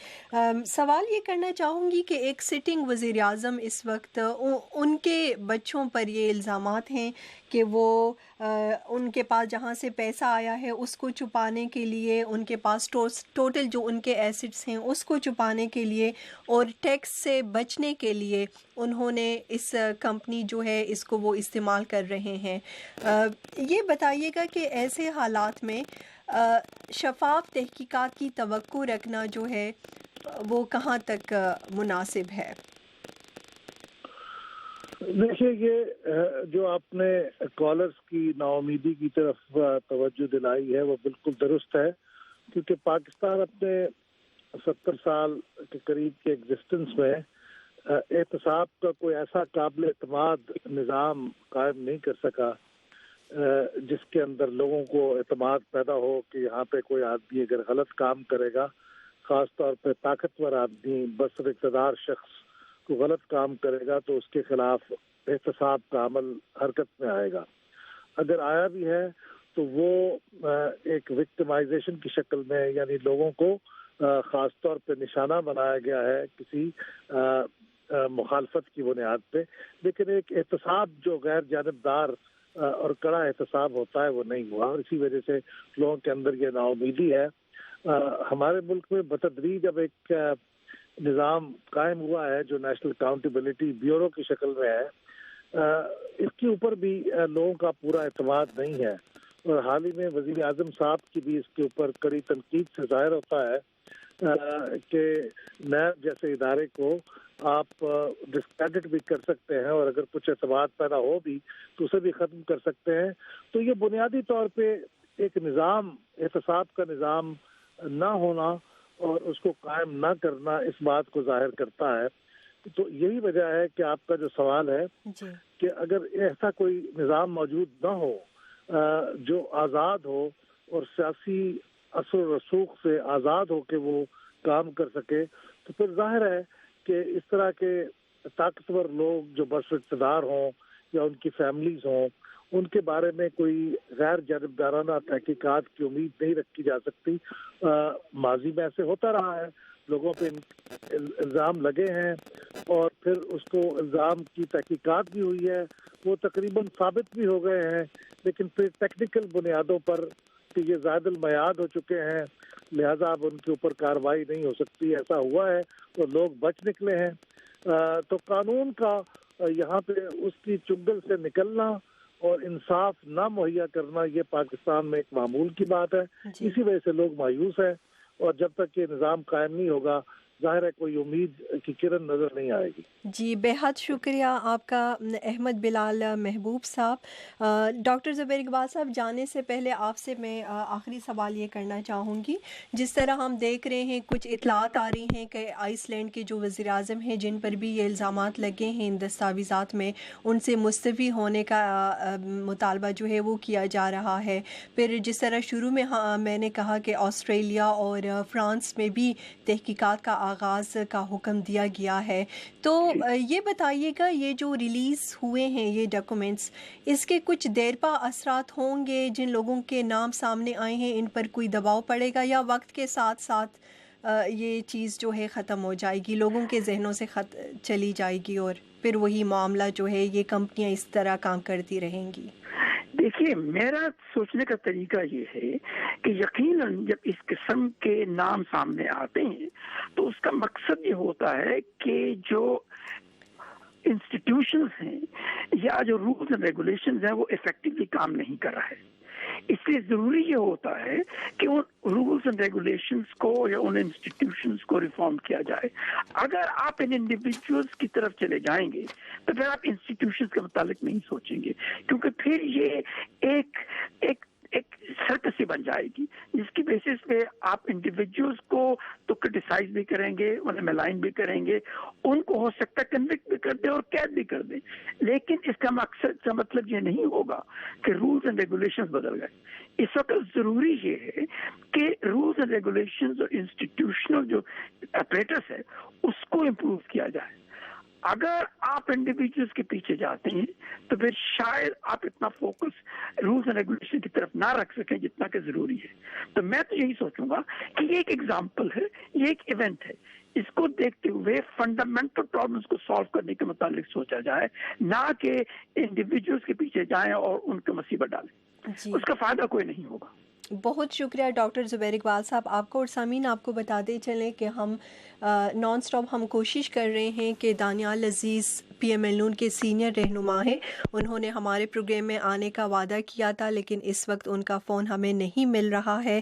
سوال یہ کرنا چاہوں گی کہ ایک سٹنگ وزیر اعظم اس وقت ان کے بچوں پر یہ الزامات ہیں کہ وہ ان کے پاس جہاں سے پیسہ آیا ہے اس کو چھپانے کے لیے, ان کے پاس ٹوٹل جو ان کے ایسٹس ہیں اس کو چھپانے کے لیے اور ٹیکس سے بچنے کے لیے انہوں نے اس کمپنی جو ہے اس کو وہ استعمال کر رہے ہیں. یہ بتائیے گا کہ ایسے حالات میں شفاف تحقیقات کی توقع رکھنا جو ہے وہ کہاں تک مناسب ہے؟ دیکھیے, یہ جو آپ نے کالرز کی ناامیدی کی طرف توجہ دلائی ہے وہ بالکل درست ہے, کیونکہ پاکستان اپنے 70 سال کے قریب کے ایگزسٹنس میں احتساب کا کوئی ایسا قابل اعتماد نظام قائم نہیں کر سکا جس کے اندر لوگوں کو اعتماد پیدا ہو کہ یہاں پہ کوئی آدمی اگر غلط کام کرے گا خاص طور پہ طاقتور آدمی بصر اقتدار شخص کو غلط کام کرے گا تو اس کے خلاف احتساب کا عمل حرکت میں آئے گا. اگر آیا بھی ہے تو وہ ایک وکٹمائزیشن کی شکل میں، یعنی لوگوں کو خاص طور پہ نشانہ بنایا گیا ہے کسی مخالفت کی بنیاد پہ، لیکن ایک احتساب جو غیر جانبدار اور کڑا احتساب ہوتا ہے وہ نہیں ہوا، اور اسی وجہ سے لوگوں کے اندر یہ نا امیدی ہے. ہمارے ملک میں بتدریج اب ایک نظام قائم ہوا ہے جو نیشنل اکاؤنٹیبلٹی بیورو کی شکل میں ہے. اس کے اوپر بھی لوگوں کا پورا اعتماد نہیں ہے، اور حال ہی میں وزیر اعظم صاحب کی بھی اس کے اوپر کڑی تنقید سے ظاہر ہوتا ہے کہ نیب جیسے ادارے کو آپ ڈسکریڈٹ بھی کر سکتے ہیں، اور اگر کچھ اعتماد پیدا ہو بھی تو اسے بھی ختم کر سکتے ہیں. تو یہ بنیادی طور پہ ایک نظام، احتساب کا نظام نہ ہونا اور اس کو قائم نہ کرنا اس بات کو ظاہر کرتا ہے. تو یہی وجہ ہے کہ آپ کا جو سوال ہے کہ اگر ایسا کوئی نظام موجود نہ ہو جو آزاد ہو اور سیاسی اثر و رسوخ سے آزاد ہو کے وہ کام کر سکے، تو پھر ظاہر ہے کہ اس طرح کے طاقتور لوگ جو بس اقتدار ہوں یا ان کی فیملیز ہوں، ان کے بارے میں کوئی غیر جانبدارانہ تحقیقات کی امید نہیں رکھی جا سکتی. ماضی میں ایسے ہوتا رہا ہے، لوگوں پہ الزام لگے ہیں اور پھر اس کو الزام کی تحقیقات بھی ہوئی ہے، وہ تقریباً ثابت بھی ہو گئے ہیں، لیکن پھر ٹیکنیکل بنیادوں پر کہ یہ زائد المیعاد ہو چکے ہیں، لہذا اب ان کے اوپر کارروائی نہیں ہو سکتی. ایسا ہوا ہے اور لوگ بچ نکلے ہیں. تو قانون کا یہاں پہ اس کی چنگل سے نکلنا اور انصاف نہ مہیا کرنا یہ پاکستان میں ایک معمول کی بات ہے. اسی وجہ سے لوگ مایوس ہیں، اور جب تک یہ نظام قائم نہیں ہوگا ظاہر ہے کوئی امید کی کرن نظر نہیں آئے گی. جی بہت شکریہ آپ کا احمد بلال محبوب صاحب. ڈاکٹر زبیر اقبال صاحب، جانے سے پہلے آپ سے میں آخری سوال یہ کرنا چاہوں گی. جس طرح ہم دیکھ رہے ہیں، کچھ اطلاعات آ رہی ہیں کہ آئس لینڈ کے جو وزیر اعظم ہیں جن پر بھی یہ الزامات لگے ہیں ان دستاویزات میں، ان سے مستعفی ہونے کا مطالبہ جو ہے وہ کیا جا رہا ہے. پھر جس طرح شروع میں میں نے کہا کہ آسٹریلیا اور فرانس میں بھی تحقیقات کا آغاز کا حکم دیا گیا ہے. تو یہ بتائیے گا، یہ جو ریلیز ہوئے ہیں یہ ڈاکومنٹس، اس کے کچھ دیر پا اثرات ہوں گے؟ جن لوگوں کے نام سامنے آئے ہیں ان پر کوئی دباؤ پڑے گا، یا وقت کے ساتھ ساتھ یہ چیز جو ہے ختم ہو جائے گی، لوگوں کے ذہنوں سے چلی جائے گی، اور پھر وہی معاملہ جو ہے یہ کمپنیاں اس طرح کام کرتی رہیں گی؟ دیکھیے، میرا سوچنے کا طریقہ یہ ہے کہ یقیناً جب اس قسم کے نام سامنے آتے ہیں تو اس کا مقصد یہ ہوتا ہے کہ جو انسٹیٹیوشنز ہیں یا جو رولز اینڈ ریگولیشنز ہیں وہ ایفیکٹولی کام نہیں کر رہا ہے. اس لیے ضروری یہ ہوتا ہے کہ ان رولز اینڈ ریگولیشنز کو یا ان انسٹیٹیوشنز کو ریفارم کیا جائے. اگر آپ ان انڈیویجولز کی طرف چلے جائیں گے تو پھر آپ انسٹیٹیوشنز کے متعلق نہیں سوچیں گے، کیونکہ پھر یہ ایک سرکسی بن جائے گی جس کی بیسس پہ آپ انڈیویجولز کو تو کرٹیسائز بھی کریں گے، انہیں ملائن بھی کریں گے، ان کو ہو سکتا ہے کنوکٹ بھی کر دیں اور قید بھی کر دیں، لیکن اس کا مقصد کا مطلب یہ نہیں ہوگا کہ رولز اینڈ ریگولیشنز بدل گئے. اس وقت ضروری یہ ہے کہ رولز اینڈ ریگولیشنز اور انسٹیٹیوشنل جو اپریٹس ہے اس کو امپروو کیا جائے. اگر آپ انڈیویجولز کے پیچھے جاتے ہیں تو پھر شاید آپ اتنا فوکس رولز اینڈ ریگولیشن کی طرف نہ رکھ سکیں جتنا کہ ضروری ہے. تو میں تو یہی سوچوں گا کہ یہ ایک ایگزامپل ہے، یہ ایک ایونٹ ہے، اس کو دیکھتے ہوئے فنڈامنٹل پرابلمس کو سالو کرنے کے متعلق سوچا جائے، نہ کہ انڈیویجولز کے پیچھے جائیں اور ان کو مصیبت ڈالیں. اس کا فائدہ کوئی نہیں ہوگا. بہت شکریہ ڈاکٹر زبیر اقبال صاحب آپ کو. اور سامعین آپ کو بتاتے چلیں کہ ہم نان سٹاپ ہم کوشش کر رہے ہیں کہ دانیال عزیز پی ایم ایل نون کے سینئر رہنما ہیں، انہوں نے ہمارے پروگرام میں آنے کا وعدہ کیا تھا، لیکن اس وقت ان کا فون ہمیں نہیں مل رہا ہے.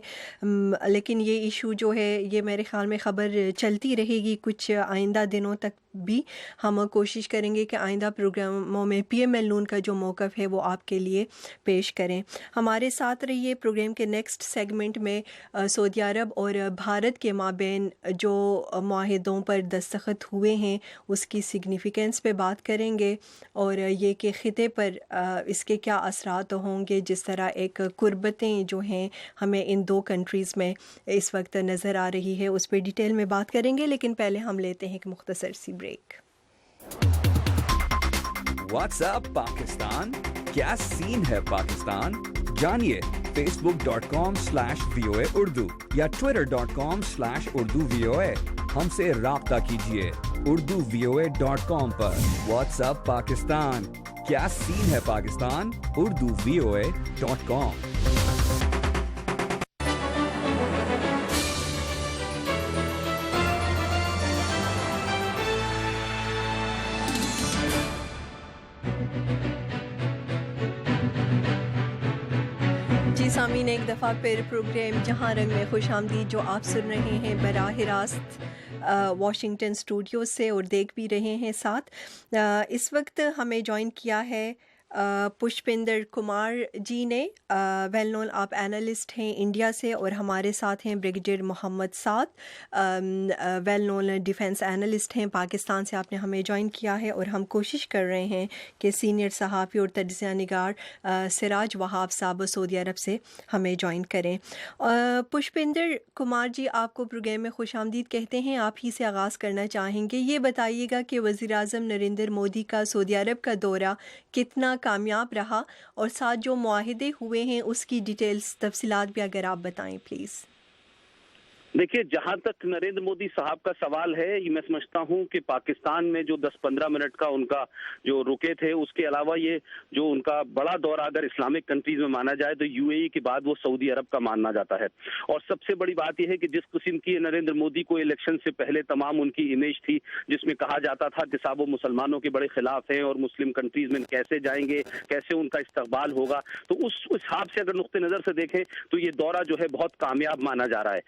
لیکن یہ ایشو جو ہے یہ میرے خیال میں خبر چلتی رہے گی کچھ آئندہ دنوں تک بھی. ہم کوشش کریں گے کہ آئندہ پروگراموں میں پی ایم ایل نون کا جو موقف ہے وہ آپ کے لیے پیش کریں. ہمارے ساتھ رہیے. پروگرام کے نیکسٹ سیگمنٹ میں سعودی عرب اور بھارت کے مابین جو معاہدوں پر دستخط ہوئے ہیں اس کی سگنیفیکنس پہ بات बात करेंगे और ये कि ख़िते पर इसके क्या असरात होंगे, जिस तरह एक कुर्बतें जो हैं हमें इन दो कंट्रीज़ में इस वक्त नज़र आ रही है, उस पर डिटेल में बात करेंगे। लेकिन पहले हम लेते हैं एक मुख्तसर सी ब्रेक। व्हाट्सएप पाकिस्तान, क्या सीन है पाकिस्तान? जानिए facebook.com/VOA Urdu या twitter.com/Urdu VOA। हमसे राब्ता कीजिए urduvoa.com पर। व्हाट्सएप पाकिस्तान, क्या सीन है पाकिस्तान? urduvoa.com। सामीन, एक दफ़ा फिर प्रोग्राम जहां रंग में खुश आमदीद जो आप सुन रहे हैं बराह रास्त वाशिंगटन स्टूडियो से और देख भी रहे हैं साथ। इस वक्त हमें ज्वाइन किया है पुष्पिंदर कुमार जी ने। वेल नोन आप एनालिस्ट हैं इंडिया से, और हमारे साथ हैं ब्रिगेडियर मोहम्मद साद, वेल नोन डिफेंस एनालिस्ट हैं पाकिस्तान से। आपने हमें ज्वाइन किया है और हम कोशिश कर रहे हैं कि सीनियर सहाफ़ी और तजज़िया निगार सिराज वहाब साहब सऊदी अरब से हमें ज्वाइन करें। पुष्पिंदर कुमार जी, आपको प्रोग्राम में खुश आमदीद कहते हैं। आप ही से आगाज़ करना चाहेंगे, ये बताइएगा कि वज़ीर-ए-आज़म नरेंद्र मोदी का सऊदी अरब का दौरा कितना कामयाब रहा, और साथ जो मुआहिदे हुए हैं उसकी डिटेल्स तफसीलात भी अगर आप बताएं प्लीज़। देखिए, जहां तक नरेंद्र मोदी साहब का सवाल है, मैं समझता हूं कि पाकिस्तान में जो 10-15 मिनट का उनका जो रुके थे, उसके अलावा ये जो उनका बड़ा दौरा अगर इस्लामिक कंट्रीज में माना जाए तो यूएई के बाद वो सऊदी अरब का माना जाता है। और सबसे बड़ी बात यह है कि जिस किस्म की नरेंद्र मोदी को इलेक्शन से पहले तमाम उनकी इमेज थी, जिसमें कहा जाता था कि साहब वो मुसलमानों के बड़े खिलाफ हैं और मुस्लिम कंट्रीज में कैसे जाएंगे, कैसे उनका इस्तकबाल होगा, तो उस हिसाब से अगर नुक्ते नजर से देखें तो ये दौरा जो है बहुत कामयाब माना जा रहा है।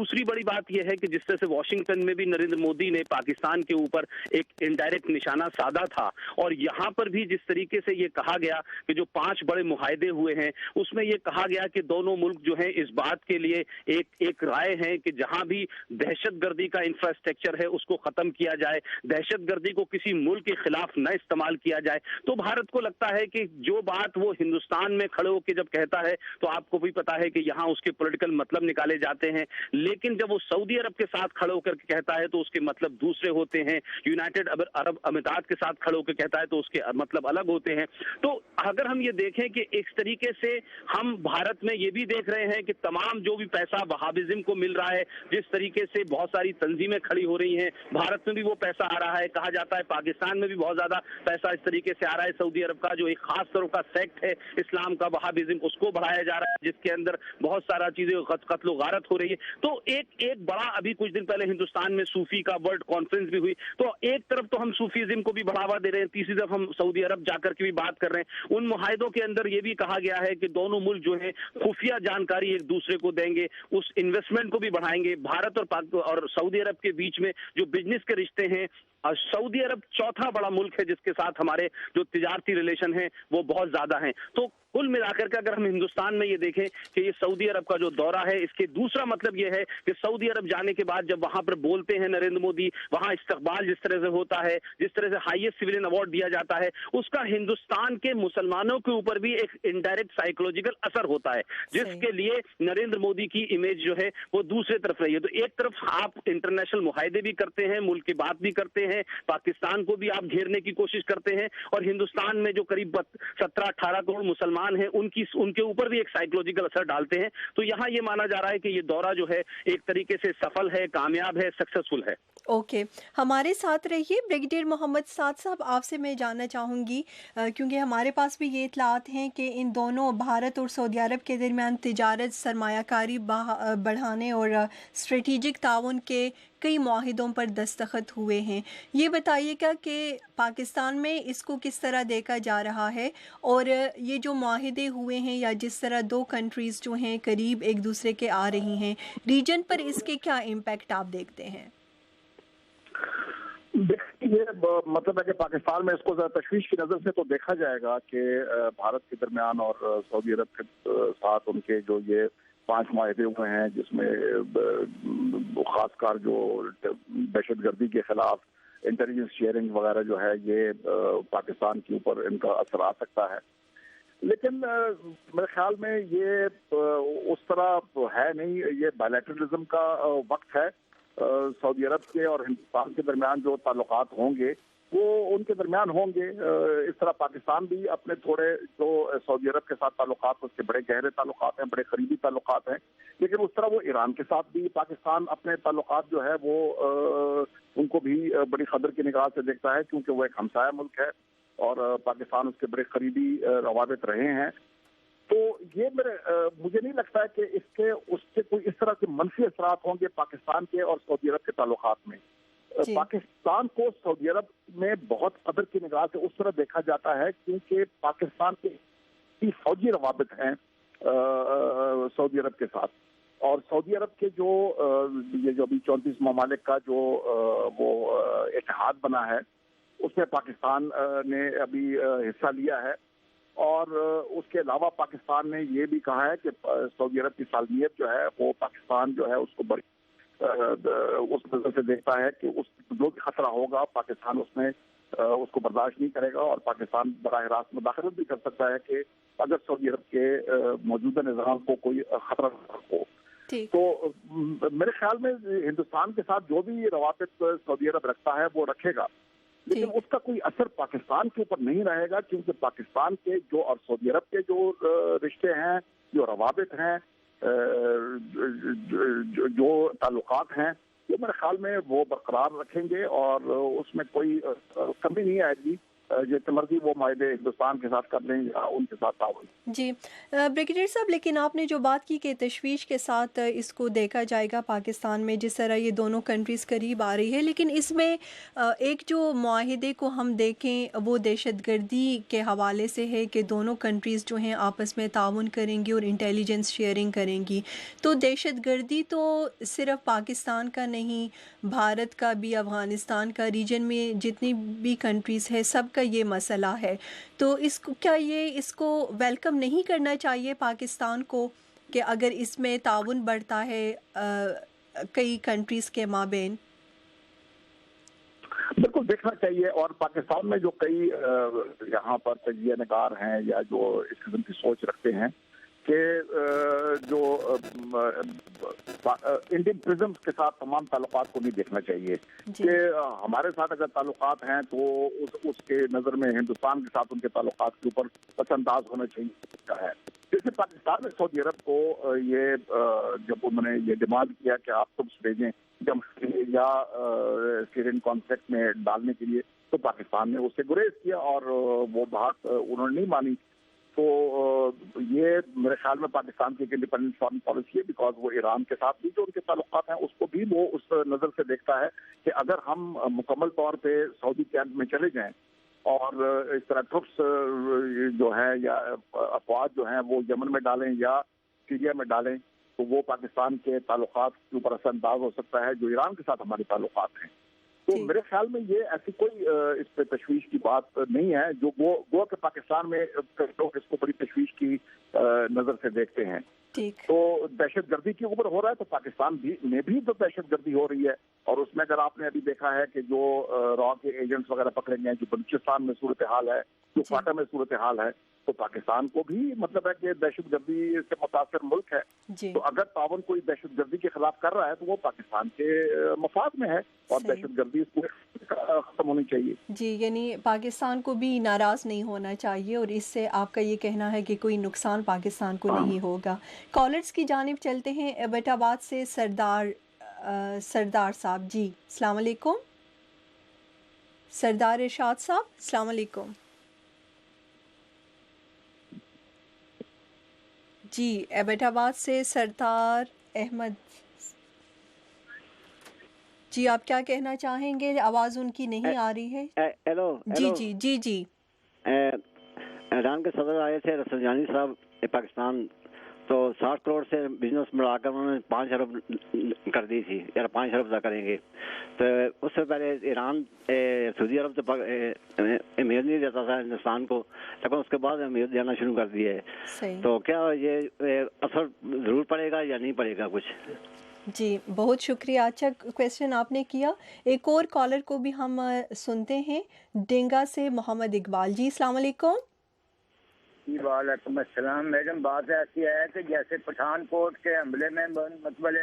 दूसरी बड़ी बात यह है कि जिस तरह से वाशिंगटन में भी नरेंद्र मोदी ने पाकिस्तान के ऊपर एक इनडायरेक्ट निशाना साधा था, और यहाँ पर भी जिस तरीके से ये कहा गया कि जो 5 बड़े मुआहदे हुए हैं उसमें ये कहा गया कि दोनों मुल्क जो है इस बात के लिए एक राय है कि जहां भी दहशतगर्दी का इंफ्रास्ट्रक्चर है उसको खत्म किया जाए, दहशतगर्दी को किसी मुल्क के खिलाफ न इस्तेमाल किया जाए। तो भारत को लगता है कि जो बात वो हिंदुस्तान में खड़े होकर जब कहता है तो आपको भी पता है कि यहाँ उसके पॉलिटिकल मतलब निकाले जाते हैं, लेकिन जब वो सऊदी अरब के साथ खड़े होकर कहता है तो उसके मतलब दूसरे होते हैं, यूनाइटेड अरब अमीरात के साथ खड़े होकर कहता है तो उसके मतलब अलग होते हैं। तो अगर हम ये देखें कि इस तरीके से हम भारत में ये भी देख रहे हैं कि तमाम जो भी पैसा वहाबिज्म को मिल रहा है, जिस तरीके से बहुत सारी तंजीमें खड़ी हो रही हैं, भारत में भी वो पैसा आ रहा है, कहा जाता है पाकिस्तान में भी बहुत ज्यादा पैसा इस तरीके से आ रहा है। सऊदी अरब का जो एक खास तरह का सेक्ट है इस्लाम का, वहाबिज्म, उसको बढ़ाया जा रहा है, जिसके अंदर बहुत सारा चीजें कत्ल गारत हो रही है। तो एक बड़ा, अभी कुछ दिन पहले हिंदुस्तान में सूफी का वर्ल्ड कॉन्फ्रेंस भी हुई, तो एक तरफ तो हम सूफीज्म को भी बढ़ावा दे रहे हैं, तीसरी तरफ हम सऊदी अरब जाकर के भी बात कर रहे हैं। उन मुआहिदों के अंदर ये भी कहा गया है कि दोनों मुल्क जो है खुफिया जानकारी एक दूसरे को देंगे, उस इन्वेस्टमेंट को भी बढ़ाएंगे। भारत और सऊदी अरब के बीच में जो बिजनेस के रिश्ते हैं, सऊदी अरब चौथा बड़ा मुल्क है जिसके साथ हमारे जो तिजारती रिलेशन है वो बहुत ज्यादा हैं। तो कुल मिलाकर के अगर हम हिंदुस्तान में ये देखें कि ये सऊदी अरब का जो दौरा है, इसके दूसरा मतलब ये है कि सऊदी अरब जाने के बाद जब वहां पर बोलते हैं नरेंद्र मोदी, वहां इस्तकबाल जिस तरह से होता है, जिस तरह से हाईएस्ट सिविलियन अवार्ड दिया जाता है, उसका हिंदुस्तान के मुसलमानों के ऊपर भी एक इनडायरेक्ट साइकोलॉजिकल असर होता है, जिसके लिए नरेंद्र मोदी की इमेज जो है वो दूसरे तरफ रही है। तो एक तरफ आप इंटरनेशनल मुआहिदे भी करते हैं, मुल्क की बात भी करते हैं, पाकिस्तान को भी आप घेरने की कोशिश करते हैं, और हिंदुस्तान में जो करीब 17-18 करोड़ मुसलमान है उनके ऊपर भी एक साइकोलॉजिकल असर डालते हैं। तो यहाँ ये माना जा रहा है कि ये दौरा जो है एक तरीके से सफल है, कामयाब है, सक्सेसफुल है। ओके, हमारे साथ रहिए ब्रिगेडियर मोहम्मद साद साहब। आपसे मैं जानना चाहूँगी, क्योंकि हमारे पास भी ये इतलात हैं कि इन दोनों भारत और सऊदी अरब के दरमियान तिजारत, सरमायाकारी बढ़ाने और स्ट्रेटेजिक ताउन के कई मुआहिदों पर दस्तखत हुए हैं। ये बताइएगा कि पाकिस्तान में इसको किस तरह देखा जा रहा है, और ये जो मुआहिदे हुए हैं या जिस तरह दो कंट्रीज़ जो हैं करीब एक दूसरे के आ रही हैं, रीजन पर इसके क्या इम्पैक्ट आप देखते हैं? ये मतलब है कि पाकिस्तान में इसको ज़रा तशवीश की नज़र से तो देखा जाएगा कि भारत के दरमियान और सऊदी अरब के साथ उनके जो ये 5 मुआहदे हुए हैं, जिसमें खासकर जो दहशतगर्दी के खिलाफ انٹیلیجنس شیئرنگ وغیرہ جو ہے یہ پاکستان کے اوپر ان کا اثر آ سکتا ہے. لیکن میرے خیال میں یہ اس طرح ہے نہیں. یہ بائیلیٹرلزم کا وقت ہے. سعودی عرب کے اور ہندوستان کے درمیان جو تعلقات ہوں گے وہ ان کے درمیان ہوں گے. اس طرح پاکستان بھی اپنے تھوڑے جو سعودی عرب کے ساتھ تعلقات اس کے بڑے گہرے تعلقات ہیں, بڑے قریبی تعلقات ہیں. لیکن اس طرح وہ ایران کے ساتھ بھی پاکستان اپنے تعلقات جو ہے وہ ان کو بھی بڑی قدر کی نگاہ سے دیکھتا ہے, کیونکہ وہ ایک ہمسایہ ملک ہے اور پاکستان اس کے بڑے قریبی روابط رہے ہیں. تو یہ مجھے نہیں لگتا ہے کہ اس کے کوئی اس طرح کے منفی اثرات ہوں گے پاکستان کے اور سعودی عرب کے تعلقات میں. پاکستان کو سعودی عرب میں بہت قدر کی نگاہ سے اس طرح دیکھا جاتا ہے کیونکہ پاکستان کے فوجی روابط ہیں سعودی عرب کے ساتھ, اور سعودی عرب کے یہ جو ابھی 34 ممالک کا جو وہ اتحاد بنا ہے اس میں پاکستان نے ابھی حصہ لیا ہے. اور اس کے علاوہ پاکستان نے یہ بھی کہا ہے کہ سعودی عرب کی سالمیت جو ہے وہ پاکستان جو ہے اس کو بڑی اس نظر سے دیکھتا ہے کہ اس جو بھی خطرہ ہوگا پاکستان اس میں اس کو برداشت نہیں کرے گا, اور پاکستان براہ راست مداخلت بھی کر سکتا ہے کہ اگر سعودی عرب کے موجودہ نظام کو کوئی خطرہ ہو. تو میرے خیال میں ہندوستان کے ساتھ جو بھی روابط سعودی عرب رکھتا ہے وہ رکھے گا, لیکن اس کا کوئی اثر پاکستان کے اوپر نہیں رہے گا, کیونکہ پاکستان کے جو اور سعودی عرب کے جو رشتے ہیں, جو روابط ہیں, جو تعلقات ہیں, یہ میرے خیال میں وہ برقرار رکھیں گے اور اس میں کوئی کمی نہیں آئے گی. جتنے مرضی وہ معاہدے ہندوستان کے ساتھ کر لیں یا ان کے ساتھ تعاون. جی بریگیڈیئر صاحب, لیکن آپ نے جو بات کی کہ تشویش کے ساتھ اس کو دیکھا جائے گا پاکستان میں, جس طرح یہ دونوں کنٹریز قریب آ رہی ہے, لیکن اس میں ایک جو معاہدے کو ہم دیکھیں وہ دہشت گردی کے حوالے سے ہے کہ دونوں کنٹریز جو ہیں آپس میں تعاون کریں گی اور انٹیلیجنس شیئرنگ کریں گی. تو دہشت گردی تو صرف پاکستان کا نہیں, بھارت کا بھی, افغانستان کا, ریجن میں جتنی بھی کنٹریز ہے سب کا یہ مسئلہ ہے. تو کیا اس کو ویلکم نہیں کرنا چاہیے پاکستان کو کہ اگر اس میں تعاون بڑھتا ہے کئی کنٹریز کے مابین؟ بالکل دیکھنا چاہیے. اور پاکستان میں جو کئی یہاں پر تجزیہ نگار ہیں یا جو اس قسم کی سوچ رکھتے ہیں کہ جو انڈین پرزم کے ساتھ تمام تعلقات کو نہیں دیکھنا چاہیے کہ ہمارے ساتھ اگر تعلقات ہیں تو اس کے نظر میں ہندوستان کے ساتھ ان کے تعلقات کے اوپر پس انداز ہونا چاہیے. جیسے پاکستان نے سعودی عرب کو یہ جب انہوں نے یہ ڈیمانڈ کیا کہ آپ ٹرپس بھیجیں یا سیرین کانفلکٹ میں ڈالنے کے لیے, تو پاکستان نے اس سے گریز کیا اور وہ بات انہوں نے نہیں مانی. تو یہ میرے خیال میں پاکستان کی ایک انڈیپینڈنٹ فارن پالیسی ہے, بیکاز وہ ایران کے ساتھ بھی جو ان کے تعلقات ہیں اس کو بھی وہ اس نظر سے دیکھتا ہے کہ اگر ہم مکمل طور پہ سعودی کیمپ میں چلے جائیں اور اس طرح ٹرپس جو ہیں یا افواج جو ہیں وہ یمن میں ڈالیں یا سیریا میں ڈالیں تو وہ پاکستان کے تعلقات کے اوپر اثر انداز ہو سکتا ہے جو ایران کے ساتھ ہمارے تعلقات ہیں. تو میرے خیال میں یہ ایسی کوئی اس پہ تشویش کی بات نہیں ہے. جو وہ کہ پاکستان میں لوگ اس کو بڑی تشویش کی نظر سے دیکھتے ہیں. تو دہشت گردی کے اوپر ہو رہا ہے تو پاکستان میں بھی تو دہشت گردی ہو رہی ہے, اور اس میں اگر آپ نے ابھی دیکھا ہے کہ جو را کے ایجنٹس وغیرہ پکڑے گئے ہیں, جو بلوچستان میں صورتحال ہے, جو فاٹا میں صورتحال ہے, تو پاکستان کو بھی مطلب ہے کہ دہشت گردی سے متاثر ملک ہے. تو اگر تعاون کوئی دہشت گردی کے خلاف کر رہا ہے تو وہ پاکستان کے مفاد میں ہے, اور دہشت گردی اس کو ختم ہونی چاہیے. جی, یعنی پاکستان کو بھی ناراض نہیں ہونا چاہیے, اور اس سے آپ کا یہ کہنا ہے کہ کوئی نقصان پاکستان کو نہیں ہوگا. کالرز کی جانب چلتے ہیں. ایبٹ آباد سے سردار صاحب. جی السلام علیکم. سردار ارشاد صاحب السلام علیکم. جی ایبٹ آباد سے سردار احمد جی, آپ کیا کہنا چاہیں گے؟ آواز ان کی نہیں آ رہی ہے. ہیلو. جی جی جی جی. ایران کے صدر آئے تھے رفسنجانی صاحب پاکستان, تو 60 کروڑ سے بزنس ملا کر انہوں نے 5 ارب کر دی تھی, یا 5 ارب ادا کریں گے. تو اس سے پہلے ایران سعودی عرب سے امید نہیں دیتا تھا ہندوستان کو, لیکن اس کے بعد امید دینا شروع کر دی ہے. تو کیا یہ اثر ضرور پڑے گا یا نہیں پڑے گا کچھ؟ जी, बहुत शुक्रिया, अच्छा क्वेश्चन आपने किया। एक और कॉलर को भी हम सुनते हैं, डेंगा से मोहम्मद इकबाल जी। अस्सलाम वालेकुम। जी वालेकुम अस्सलाम। मैडम, बात ऐसी है कि जैसे पठानकोट के हमले में मतलब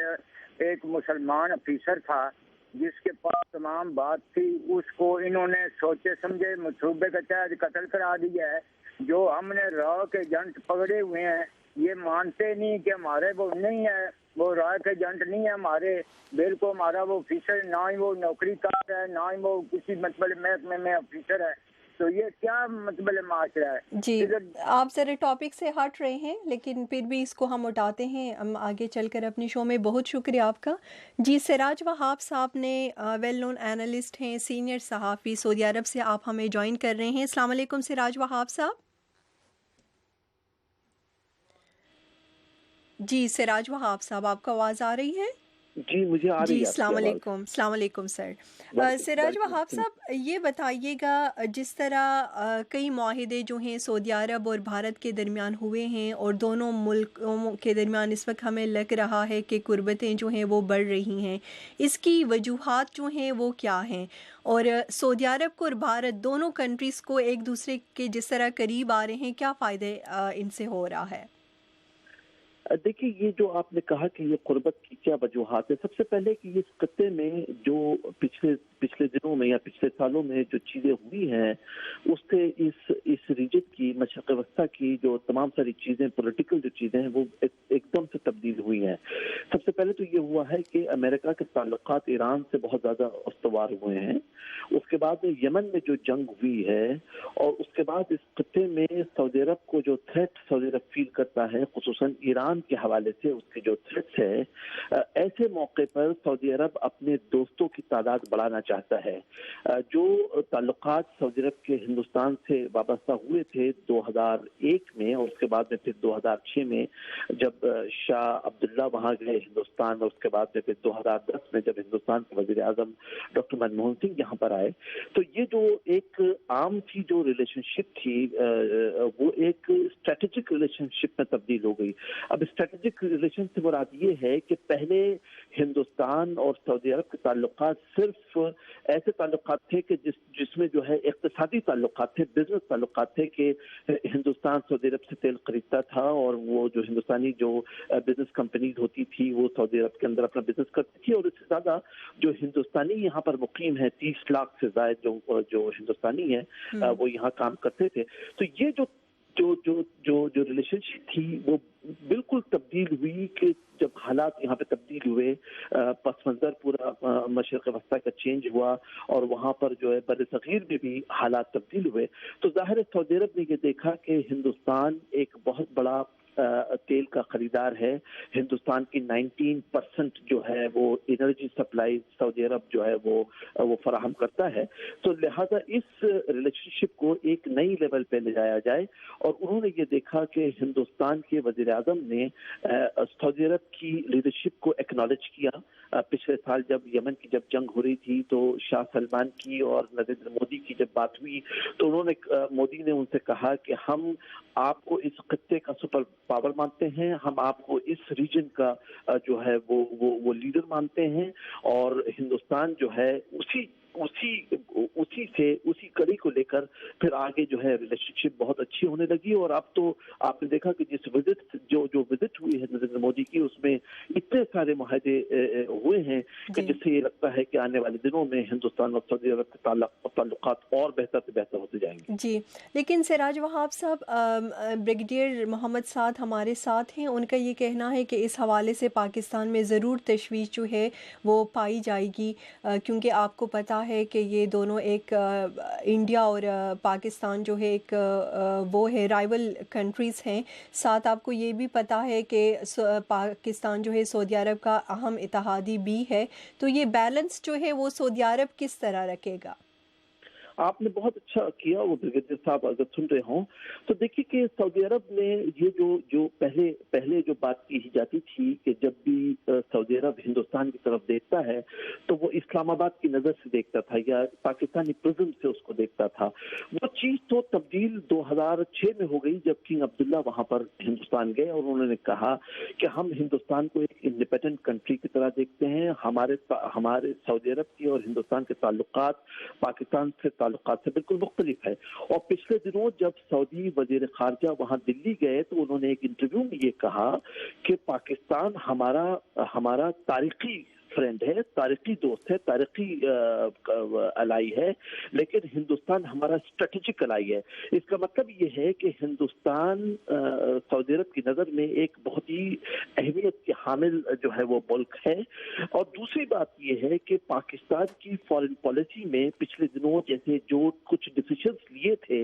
एक मुसलमान ऑफिसर था जिसके पास तमाम बात थी, उसको इन्होंने सोचे समझे मंसूबे के तहत कत्ल करा दिया है। जो हमने रॉ के एजेंट पकड़े हुए हैं ये मानते नहीं कि हमारे वो नहीं है, वो रॉ के एजेंट नहीं है हमारे, बिल्कुल हमारा वो ऑफिसर, ना ही वो नौकरी कार है, ना ही वो किसी मतलब महकमे में ऑफिसर है। तो ये क्या मतलब माशरा है? जी, आप ज़रा टॉपिक से हट रहे हैं, लेकिन फिर भी इसको हम उठाते हैं हम आगे चलकर अपनी शो में। बहुत शुक्रिया आपका। जी, सिराज वहाब साहब ने वेल नोन एनालिस्ट हैं, सीनियर सहाफ़ी, सऊदी अरब से आप हमें ज्वाइन कर रहे हैं। अस्सलाम वालेकुम सिराज वहाब साहब। जी, सिराज वहाब साहब, आपको आवाज़ आ रही है? जी, मुझे आ रही है। अस्सलाम वालेकुम सर। सिराज वहाब साहब, ये बताइएगा, जिस तरह कई माहिदे जो हैं सऊदी अरब और भारत के दरमियान हुए हैं और दोनों मुल्कों के दरमियान इस वक्त हमें लग रहा है कि कुर्बतें जो हैं वो बढ़ रही हैं, इसकी वजूहात जो हैं वो क्या हैं? और सऊदी अरब को और भारत दोनों कंट्रीज़ को एक दूसरे के जिस तरह करीब आ रहे हैं, क्या फ़ायदे इनसे हो रहा है? देखिए, ये जो आपने कहा कि ये कुर्बत की क्या वजूहात है, सबसे पहले कि इस खत्ते में जो पिछले दिनों में या पिछले सालों में जो चीज़ें हुई हैं उससे इस रीजन की मशरक़ वस्ता की जो तमाम सारी चीज़ें, पॉलिटिकल जो चीज़ें हैं वो एकदम से तब्दील हुई हैं। सबसे पहले तो ये हुआ है कि अमेरिका के ताल्लुकात ईरान से बहुत ज़्यादा उस्तवार हुए हैं। उसके बाद में यमन में जो जंग हुई है और उसके बाद इस खत्ते में सऊदी अरब को जो थ्रेट सऊदी अरब फील करता है, खुसूसन ईरान के हवाले से उसके जो थ्रेट्स है, ऐसे मौके पर सऊदी अरब अपने दोस्तों की तादाद बढ़ाना चाहता है। जो ताल्लुकात सऊदी अरब के हिंदुस्तान से वाबस्ता हुए थे 2001 में और उसके बाद में फिर 2006 में जब शाह अब्दुल्ला वहाँ गए हिंदुस्तान, और उसके बाद में फिर 2010 में जब हिंदुस्तान के वज़ीर आज़म डॉक्टर मनमोहन सिंह यहाँ पर आए, तो ये जो एक आम की जो रिलेशनशिप थी वो एक स्ट्रेटेजिक रिलेशनशिप में तब्दील हो गई। अब स्ट्रेटेजिक रिलेशन से मुराद ये है कि पहले हिंदुस्तान और सऊदी अरब के ताल्लुकात सिर्फ ऐसे ताल्लुकात थे कि जिसमें जो है इक़्तिसादी ताल्लुकात थे, बिजनेस ताल्लुकात थे कि हिंदुस्तान सऊदी अरब से तेल खरीदता था और वो जो हिंदुस्तानी जो बिजनेस कंपनीज होती थी वो सऊदी अरब के अंदर अपना बिजनेस करती थी, और इससे ज़्यादा जो हिंदुस्तानी यहाँ पर मुकीम है 30 लाख से ज़ायद जो हिंदुस्तानी है वो यहाँ काम करते थे। तो ये जो रिलेशनशिप थी वो बिल्कुल तब्दील हुई कि जब हालात यहाँ पे तब्दील हुए, पस मंज़र पूरा मशरक़ वस्ता का चेंज हुआ और वहाँ पर जो है बर्र-ए-सग़ीर में भी हालात तब्दील हुए, तो ज़ाहिर है सऊदी अरब ने ये देखा कि हिंदुस्तान एक बहुत बड़ा तेल का खरीदार है। हिंदुस्तान की 19% जो है वो एनर्जी सप्लाई सऊदी अरब जो है वो फराहम करता है। तो लिहाजा इस रिलेशनशिप को एक नई लेवल पे ले जाया जाए, और उन्होंने ये देखा कि हिंदुस्तान के वज़ीर आज़म ने सऊदी अरब की लीडरशिप को एक्नॉलेज किया। पिछले साल जब यमन की जब जंग हो रही थी तो शाह सलमान की और नरेंद्र मोदी की जब बात हुई तो मोदी ने उनसे कहा कि हम आपको इस खत्ते का सुपर पावर मानते हैं, हम आपको इस रीजन का जो है वो लीडर मानते हैं, और हिंदुस्तान जो है उसी कड़ी को लेकर फिर आगे जो है रिलेशनशिप बहुत अच्छी होने लगी। और अब तो आपने देखा कि जिस विजिट हुई है नरेंद्र मोदी की, उसमें इतने सारे मुआहदे हुए हैं कि जिससे ये लगता है कि आने वाले दिनों में हिंदुस्तान और सऊदी अरब के ताल्लुकात और बेहतर से बेहतर होते जाएंगे। जी, लेकिन सिराज वहाब साहब, ब्रिगेडियर मोहम्मद साद हमारे साथ हैं, उनका ये कहना है कि इस हवाले से पाकिस्तान में ज़रूर तशवीश जो है वो पाई जाएगी, क्योंकि आपको पता है कि ये दोनों एक इंडिया और पाकिस्तान जो है एक वो है राइवल कंट्रीज़ हैं। साथ आपको ये भी पता है कि पाकिस्तान जो है सऊदी अरब का अहम इत्तेहादी भी है, तो ये बैलेंस जो है वो सऊदी अरब किस तरह रखेगा? आपने बहुत अच्छा किया वो ब्रिगेडियर साहब अगर सुन रहे हों तो देखिए कि सऊदी अरब में ये जो पहले जो बात की जाती थी कि जब भी सऊदी अरब हिंदुस्तान की तरफ देखता है तो वो इस्लामाबाद की नज़र से देखता था या पाकिस्तानी प्रिज्म से उसको देखता था। वो चीज़ तो तब्दील 2006 में हो गई जब किंग अब्दुल्ला वहाँ पर हिंदुस्तान गए और उन्होंने कहा कि हम हिंदुस्तान को एक इंडिपेंडेंट कंट्री की तरह देखते हैं। हमारे सऊदी अरब की और हिंदुस्तान के ताल्लुकात पाकिस्तान से ताल्लुकात से बिल्कुल मुख्तलिफ है। और पिछले दिनों जब सऊदी वजीर खारजा वहाँ दिल्ली गए तो उन्होंने एक इंटरव्यू में ये कहा कि पाकिस्तान हमारा तारीखी फ्रेंड है, तारीखी दोस्त है, तारीखी अलाई है, लेकिन हिंदुस्तान हमारा स्ट्रेटेजिक अलाई है। इसका मतलब ये है कि हिंदुस्तान सऊदी अरब की नज़र में एक बहुत ही अहमियत के हामिल जो है वो मुल्क है। और दूसरी बात ये है कि पाकिस्तान की फॉरेन पॉलिसी में पिछले दिनों जैसे जो कुछ डिसीजंस लिए थे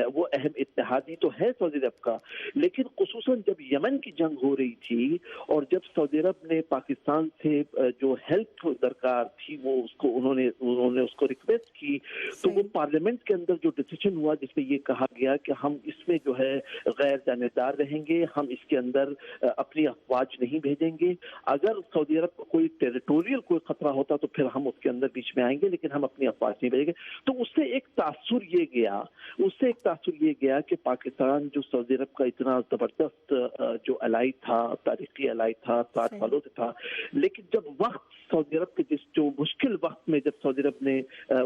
वो अहम इत्तेहादी तो है सऊदी अरब का, लेकिन खुसूसन जब यमन की जंग हो रही थी और जब सऊदी अरब ने पाकिस्तान से जो हेल्प दरकार थी वो उसको उन्होंने उसको रिक्वेस्ट की तो वो पार्लियामेंट के अंदर जो डिसीजन हुआ जिसमें ये कहा गया कि हम इसमें जो है गैर जानेदार रहेंगे, हम इसके अंदर अपनी अफवाज नहीं भेजेंगे। अगर सऊदी अरब को कोई टेरिटोरियल कोई खतरा होता तो फिर हम उसके अंदर बीच में आएंगे, लेकिन हम अपनी अफवाज नहीं भेजेंगे। तो उससे एक तासुर ये गया कि पाकिस्तान जो सऊदी अरब का इतना जबरदस्त जो अलाई था, तारीखी अलाई था, 7 सालों से था, लेकिन जब वक्त सऊदी अरब के जो मुश्किल वक्त में जब सऊदी अरब ने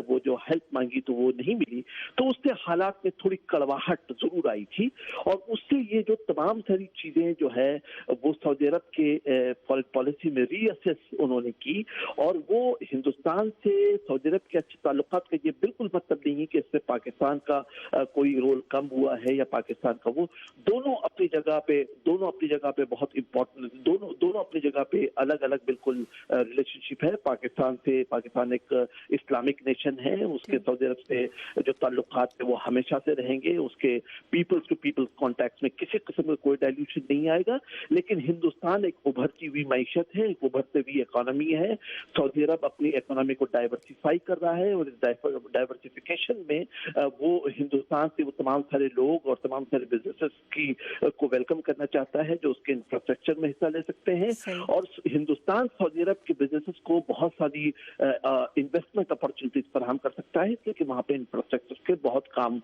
वो जो हेल्प मांगी तो वो नहीं मिली, तो उससे हालात में थोड़ी कड़वाहट जरूर आई थी। और उससे ये जो तमाम सारी चीजें जो है वो सऊदी अरब के फॉरेन पॉलिसी में रीअसेस उन्होंने की। और वो हिंदुस्तान से सऊदी अरब के अच्छे ताल्लुकात का ये बिल्कुल मतलब नहीं है कि इससे पाकिस्तान का कोई रोल कम हुआ है या पाकिस्तान का, वो दोनों अपनी जगह पे बहुत इम्पोर्टेंट, दोनों अपनी जगह पे अलग अलग बिल्कुल रिलेशनशिप है। पाकिस्तान एक इस्लामिक नेशन है, उसके सऊदी अरब से जो ताल्लुकात है वो हमेशा से रहेंगे, उसके पीपल्स टू पीपल्स कॉन्टैक्ट्स में किसी किस्म का कोई डाइल्यूशन नहीं आएगा। लेकिन हिंदुस्तान एक उभरती हुई मैशत है, एक उभरती हुई इकोनॉमी है। सऊदी अरब अपनी इकोनॉमी को डाइवर्सिफाई कर रहा है और इस डाइवर्सिफिकेशन में वो हिंदुस्तान से वो तमाम सारे लोग और तमाम सारे बिजनेसेस को वेलकम करना चाहता है जो उसके इंफ्रास्ट्रक्चर में हिस्सा ले सकते हैं। और हिंदुस्तान सऊदी अरब के बिजनेसेस को बहुत सारी इन्वेस्टमेंट अपॉर्चुनिटीज फराहम कर सकता है, क्योंकि वहाँ पे इंफ्रास्ट्रक्चर के बहुत काम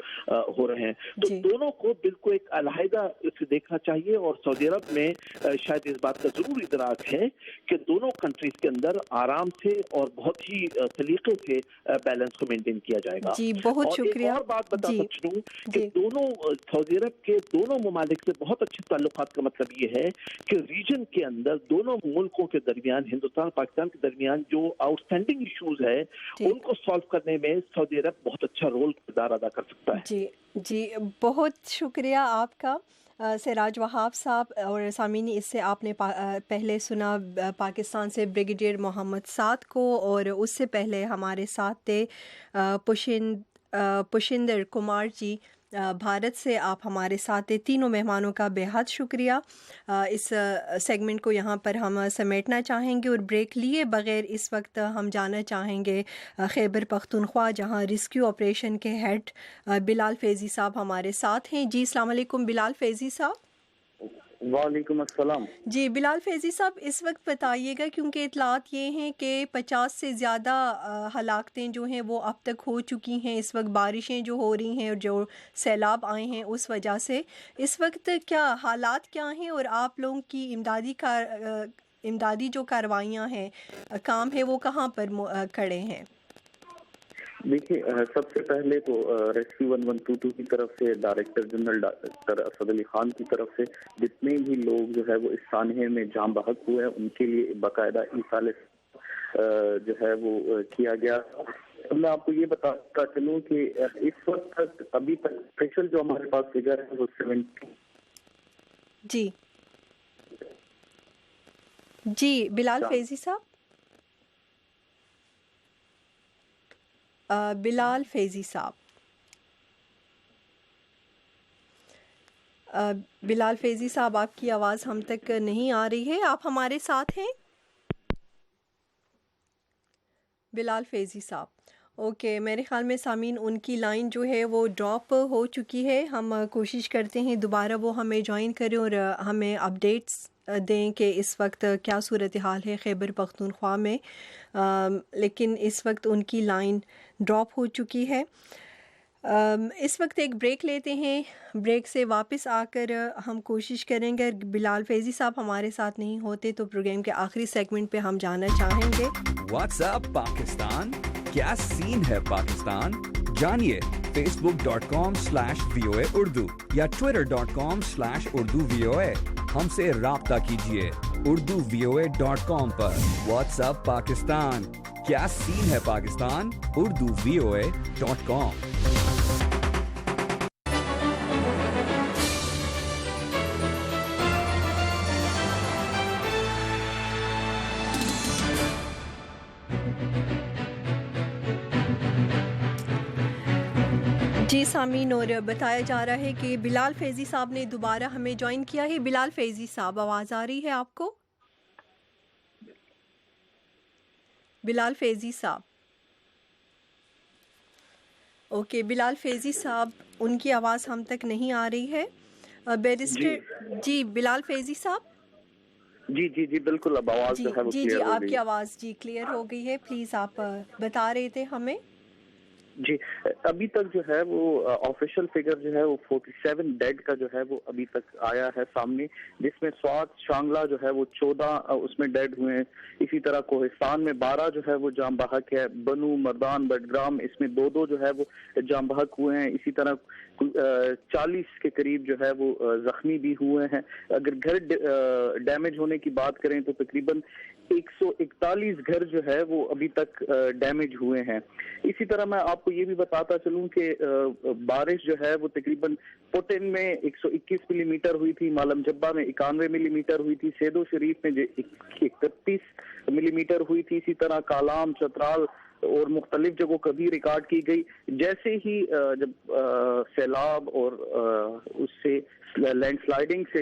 हो रहे हैं। तो दोनों को बिल्कुल एक अलहदा से देखना चाहिए। और सऊदी अरब में शायद इस बात का जरूर इदराक है कि दोनों कंट्रीज के अंदर आराम से और बहुत ही सलीके से बैलेंस को मेंटेन किया जाएगा। जी, बहुत शुक्रिया। और बात बता सकूं कि दोनों सऊदी अरब के दोनों ममालिक से बहुत अच्छे ताल्लुकात का मतलब ये है कि रीजन के अंदर दोनों मुल्कों के दरमियान, हिंदुस्तान पाकिस्तान के दरमियान जो आउटस्टैंडिंग इश्यूज है उनको सॉल्व करने में सऊदी अरब बहुत अच्छा रोल किरदार अदा कर सकता है। जी, बहुत शुक्रिया आपका सिराज वहाब साहब। और सामीनी, इससे आपने पहले सुना पाकिस्तान से ब्रिगेडियर मोहम्मद साद को, और उससे पहले हमारे साथ थे पुशिंदर कुमार जी भारत से। आप हमारे साथ थे। तीनों मेहमानों का बेहद शुक्रिया। इस सेगमेंट को यहाँ पर हम समेटना चाहेंगे और ब्रेक लिए बगैर इस वक्त हम जाना चाहेंगे खैबर पख्तूनख्वा, जहाँ रेस्क्यू ऑपरेशन के हेड बिलाल फैज़ी साहब हमारे साथ हैं। जी, अस्सलाम वालेकुम बिलाल फैज़ी साहब। वालेकुम अस्सलाम। जी बिलाल फैज़ी साहब, इस वक्त बताइएगा, क्योंकि इतलात ये हैं कि 50 से ज़्यादा हलाकतें जो हैं वो अब तक हो चुकी हैं। इस वक्त बारिशें जो हो रही हैं और जो सैलाब आए हैं उस वजह से इस वक्त क्या हालात क्या हैं, और आप लोगों की इमदादी जो कार्रवाइयाँ हैं, काम है, वो कहाँ पर खड़े हैं? देखिए, सबसे पहले तो रेस्क्यू 1122 की तरफ से director general doctor Asad Ali Khan की तरफ से जितने भी लोग जो है वो इस सानहे में जाम बहक हुए हैं उनके लिए बाकायदा इंसाल जो है वो किया गया। तो मैं आपको ये बताता चलूँ कि इस वक्त तक अभी तक स्पेशल जो हमारे पास फिगर है वो 70। जी बिलाल फैज़ी साहब, बिलाल फैज़ी साहब, बिलाल फैज़ी साहब, आपकी आवाज़ हम तक नहीं आ रही है। आप हमारे साथ हैं बिलाल फैज़ी साहब? ओके, मेरे ख्याल में सामीन उनकी लाइन जो है वो ड्रॉप हो चुकी है। हम कोशिश करते हैं दोबारा वो हमें ज्वाइन करें और हमें अपडेट्स दें कि इस वक्त क्या सूरत हाल है खैबर पख्तूनख्वा में। लेकिन इस वक्त उनकी लाइन ड्रॉप हो चुकी है। इस वक्त एक ब्रेक लेते हैं। ब्रेक से वापस आकर हम कोशिश करेंगे, बिलाल फैज़ी साहब हमारे साथ नहीं होते तो प्रोग्राम के आखिरी सेगमेंट पे हम जाना चाहेंगे। व्हाट्सएप पाकिस्तान, क्या सीन है पाकिस्तान? जानिए facebook.com/VOA उर्दू या twitter.com/Urdu VOA। हमसे राब्ता कीजिए urduvoa.com पर। व्हाट्सएप पाकिस्तान, क्या सीन है पाकिस्तान? urduvoa.com। जी सामीन, और बताया जा रहा है कि बिलाल फैज़ी साहब ने दोबारा हमें ज्वाइन किया है। बिलाल फैज़ी साहब, आवाज़ आ रही है आपको? बिलाल फैज़ी साहब, ओके, बिलाल फैज़ी साहब उनकी आवाज़ हम तक नहीं आ रही है। बैरिस्टर जी, बिलाल फैज़ी साहब। जी जी जी बिल्कुल, अब आवाज़ जो है वो जी क्लियर हो गई। आपकी आवाज़ जी क्लियर हो गई है। प्लीज़ आप बता रहे थे हमें। जी, अभी तक जो है वो ऑफिशियल फिगर जो है वो 47 डेड का जो है वो अभी तक आया है सामने, जिसमें स्वात शांगला जो है वो 14 उसमें डेड हुए हैं। इसी तरह कोहिस्तान में 12 जो है वो जाम बहक है। बनू, मर्दान, बडग्राम इसमें 2-2 जो है वो जाम बहक हुए हैं। इसी तरह 40 के करीब जो है वो जख्मी भी हुए हैं। अगर घर डैमेज होने की बात करें तो तकरीबन 141 घर जो है वो अभी तक डैमेज हुए हैं। इसी तरह मैं आपको ये भी बताता चलूं कि बारिश जो है वो तकरीबन पोटिन में 121 मिलीमीटर हुई थी, मालम जब्बा में 91 मिलीमीटर हुई थी, सेदो शरीफ में 31 मिलीमीटर हुई थी। इसी तरह कालाम, चतराल और मुख्तलिफ जगहों पर भी रिकॉर्ड की गई। जैसे ही जब सैलाब और उससे लैंडस्लाइडिंग से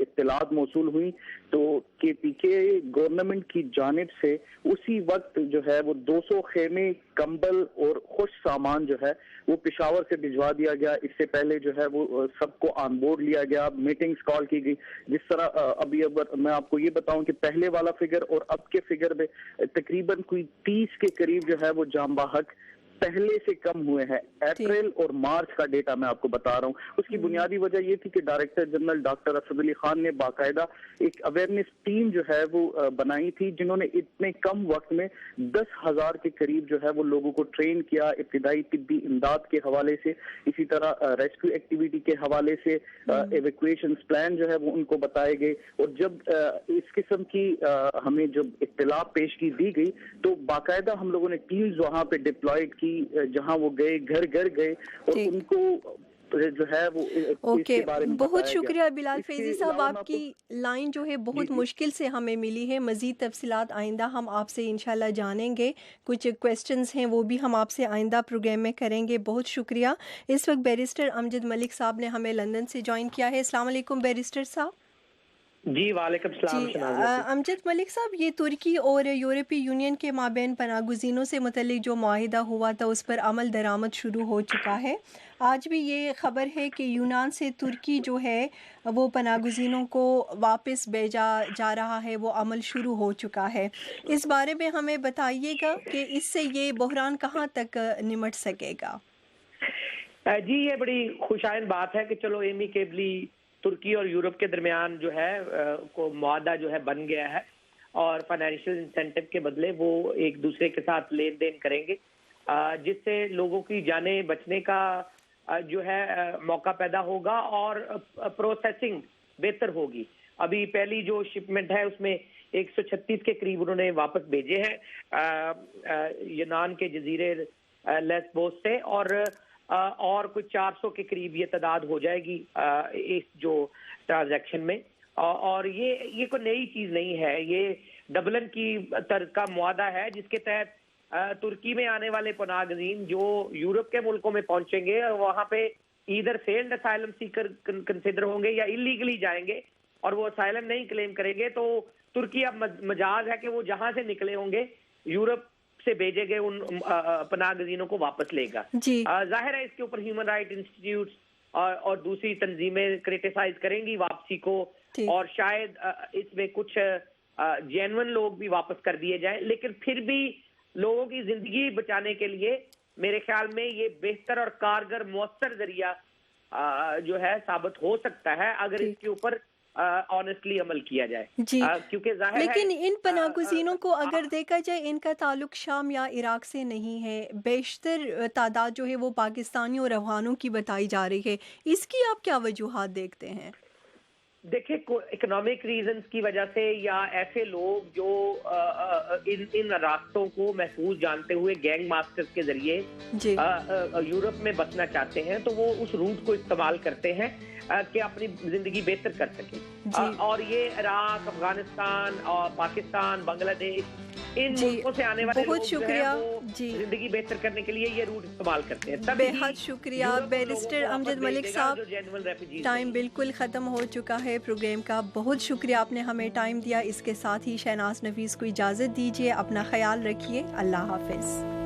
इत्तलात मौसूल हुई तो KPK गवर्नमेंट की जानिब से उसी वक्त जो है वो 200 खेमे, कंबल और खुश सामान जो है वो पेशावर से भिजवा दिया गया। इससे पहले जो है वो सबको ऑन बोर्ड लिया गया, मीटिंग्स कॉल की गई। जिस तरह अभी अगर मैं आपको ये बताऊं कि पहले वाला फिगर और अब के फिगर में तकरीबन कोई 30 के करीब जो है वो जाम बहक पहले से कम हुए हैं। अप्रैल और मार्च का डेटा मैं आपको बता रहा हूँ। उसकी बुनियादी वजह ये थी कि director general doctor Asad Ali Khan ने बाकायदा एक अवेयरनेस टीम जो है वो बनाई थी, जिन्होंने इतने कम वक्त में 10,000 के करीब जो है वो लोगों को ट्रेन किया, इब्तिदाई तिब्बी इमदाद के हवाले से, इसी तरह रेस्क्यू एक्टिविटी के हवाले से एवेक्यूएशन प्लान जो है वो उनको बताए गए। और जब इस किस्म की हमें जब इत्तला पेश की दी गई तो बाकायदा हम लोगों ने टीम्स वहाँ पे डिप्लॉयड की, जहां वो गए, घर घर गए और उनको जो है वो ओके, बहुत शुक्रिया बिलाल फैज़ी साहब। आपकी लाइन जो है बहुत मुश्किल से हमें मिली है। मज़ीद तफसीलात आइंदा हम आपसे इंशाल्लाह जानेंगे। कुछ क्वेश्चंस हैं वो भी हम आपसे आइंदा प्रोग्राम में करेंगे। बहुत शुक्रिया। इस वक्त बैरिस्टर अमजद मलिक साहब ने हमें लंदन से ज्वाइन किया है। अस्सलाम वालेकुम बैरिस्टर साहब। जी वालेकुम सलाम। अमजद मलिक साहब, ये तुर्की और यूरोपीय यूनियन के माबैन पनागुज़ीनों से मुतल्लिक जो मुआहिदा हुआ था उस पर अमल दरामद शुरू हो चुका है। आज भी ये खबर है कि यूनान से तुर्की जो है वो पनागुज़ीनों को वापस भेजा जा रहा है, वो अमल शुरू हो चुका है। इस बारे में हमें बताइएगा कि इससे ये बहरान कहाँ तक निमट सकेगा। जी, ये बड़ी खुशाइन बात है कि चलो एमिकेबली तुर्की और यूरोप के दरमियान जो है को मुआहदा जो है बन गया है और फाइनेंशियल इंसेंटिव के बदले वो एक दूसरे के साथ लेन देन करेंगे, जिससे लोगों की जानें बचने का जो है मौका पैदा होगा और प्रोसेसिंग बेहतर होगी। अभी पहली जो शिपमेंट है उसमें 136 के करीब उन्होंने वापस भेजे हैं यूनान के जजीरे लेस्बोस से और कुछ 400 के करीब ये तादाद हो जाएगी इस जो ट्रांजैक्शन में। और ये कोई नई चीज नहीं है, ये डबलिन की तर्ज का मुआहदा है जिसके तहत तुर्की में आने वाले पनागज़ीन जो यूरोप के मुल्कों में पहुंचेंगे और वहां पे either failed asylum Sikar consider होंगे या इलीगली जाएंगे और वो असाइलम नहीं क्लेम करेंगे तो तुर्की अब मजाज है कि वो जहां से निकले होंगे यूरोप से भेजे गए उन पनाह गजीनों को वापस लेगा। जाहिर है इसके ऊपर ह्यूमन राइट इंस्टीट्यूट और दूसरी तंजीमें क्रिटिसाइज करेंगी वापसी को, और शायद इसमें कुछ जेन्युइन लोग भी वापस कर दिए जाएं, लेकिन फिर भी लोगों की जिंदगी बचाने के लिए मेरे ख्याल में ये बेहतर और कारगर मौसर जरिया जो है साबित हो सकता है अगर इसके ऊपर ऑनेस्टली अमल किया जाए। क्योंकि जाहिर है लेकिन इन पनाहगज़ीनों को अगर देखा जाए इनका ताल्लुक शाम या इराक से नहीं है, बेशतर तादाद जो है वो पाकिस्तानियों और अफगानों की बताई जा रही है, इसकी आप क्या वजूहात देखते हैं? देखिए, इकोनॉमिक रीजंस की वजह से या ऐसे लोग जो इन रास्तों को महफूज जानते हुए गैंग मास्टर्स के जरिए यूरोप में बसना चाहते हैं, तो वो उस रूट को इस्तेमाल करते हैं कि अपनी जिंदगी बेहतर कर सके। और ये इराक, अफगानिस्तान और पाकिस्तान, बांग्लादेश, इन मुल्कों से आने वाले बहुत शुक्रिया जी, जिंदगी बेहतर करने के लिए ये रूट इस्तेमाल करते हैं। बेहद शुक्रिया बैरिस्टर अमजद मलिक साहब। टाइम बिल्कुल ख़त्म हो चुका है प्रोग्राम का। बहुत शुक्रिया आपने हमें टाइम दिया। इसके साथ ही शहनाज नफीस को इजाज़त दीजिए। अपना ख्याल रखिए। अल्लाह हाफिज़।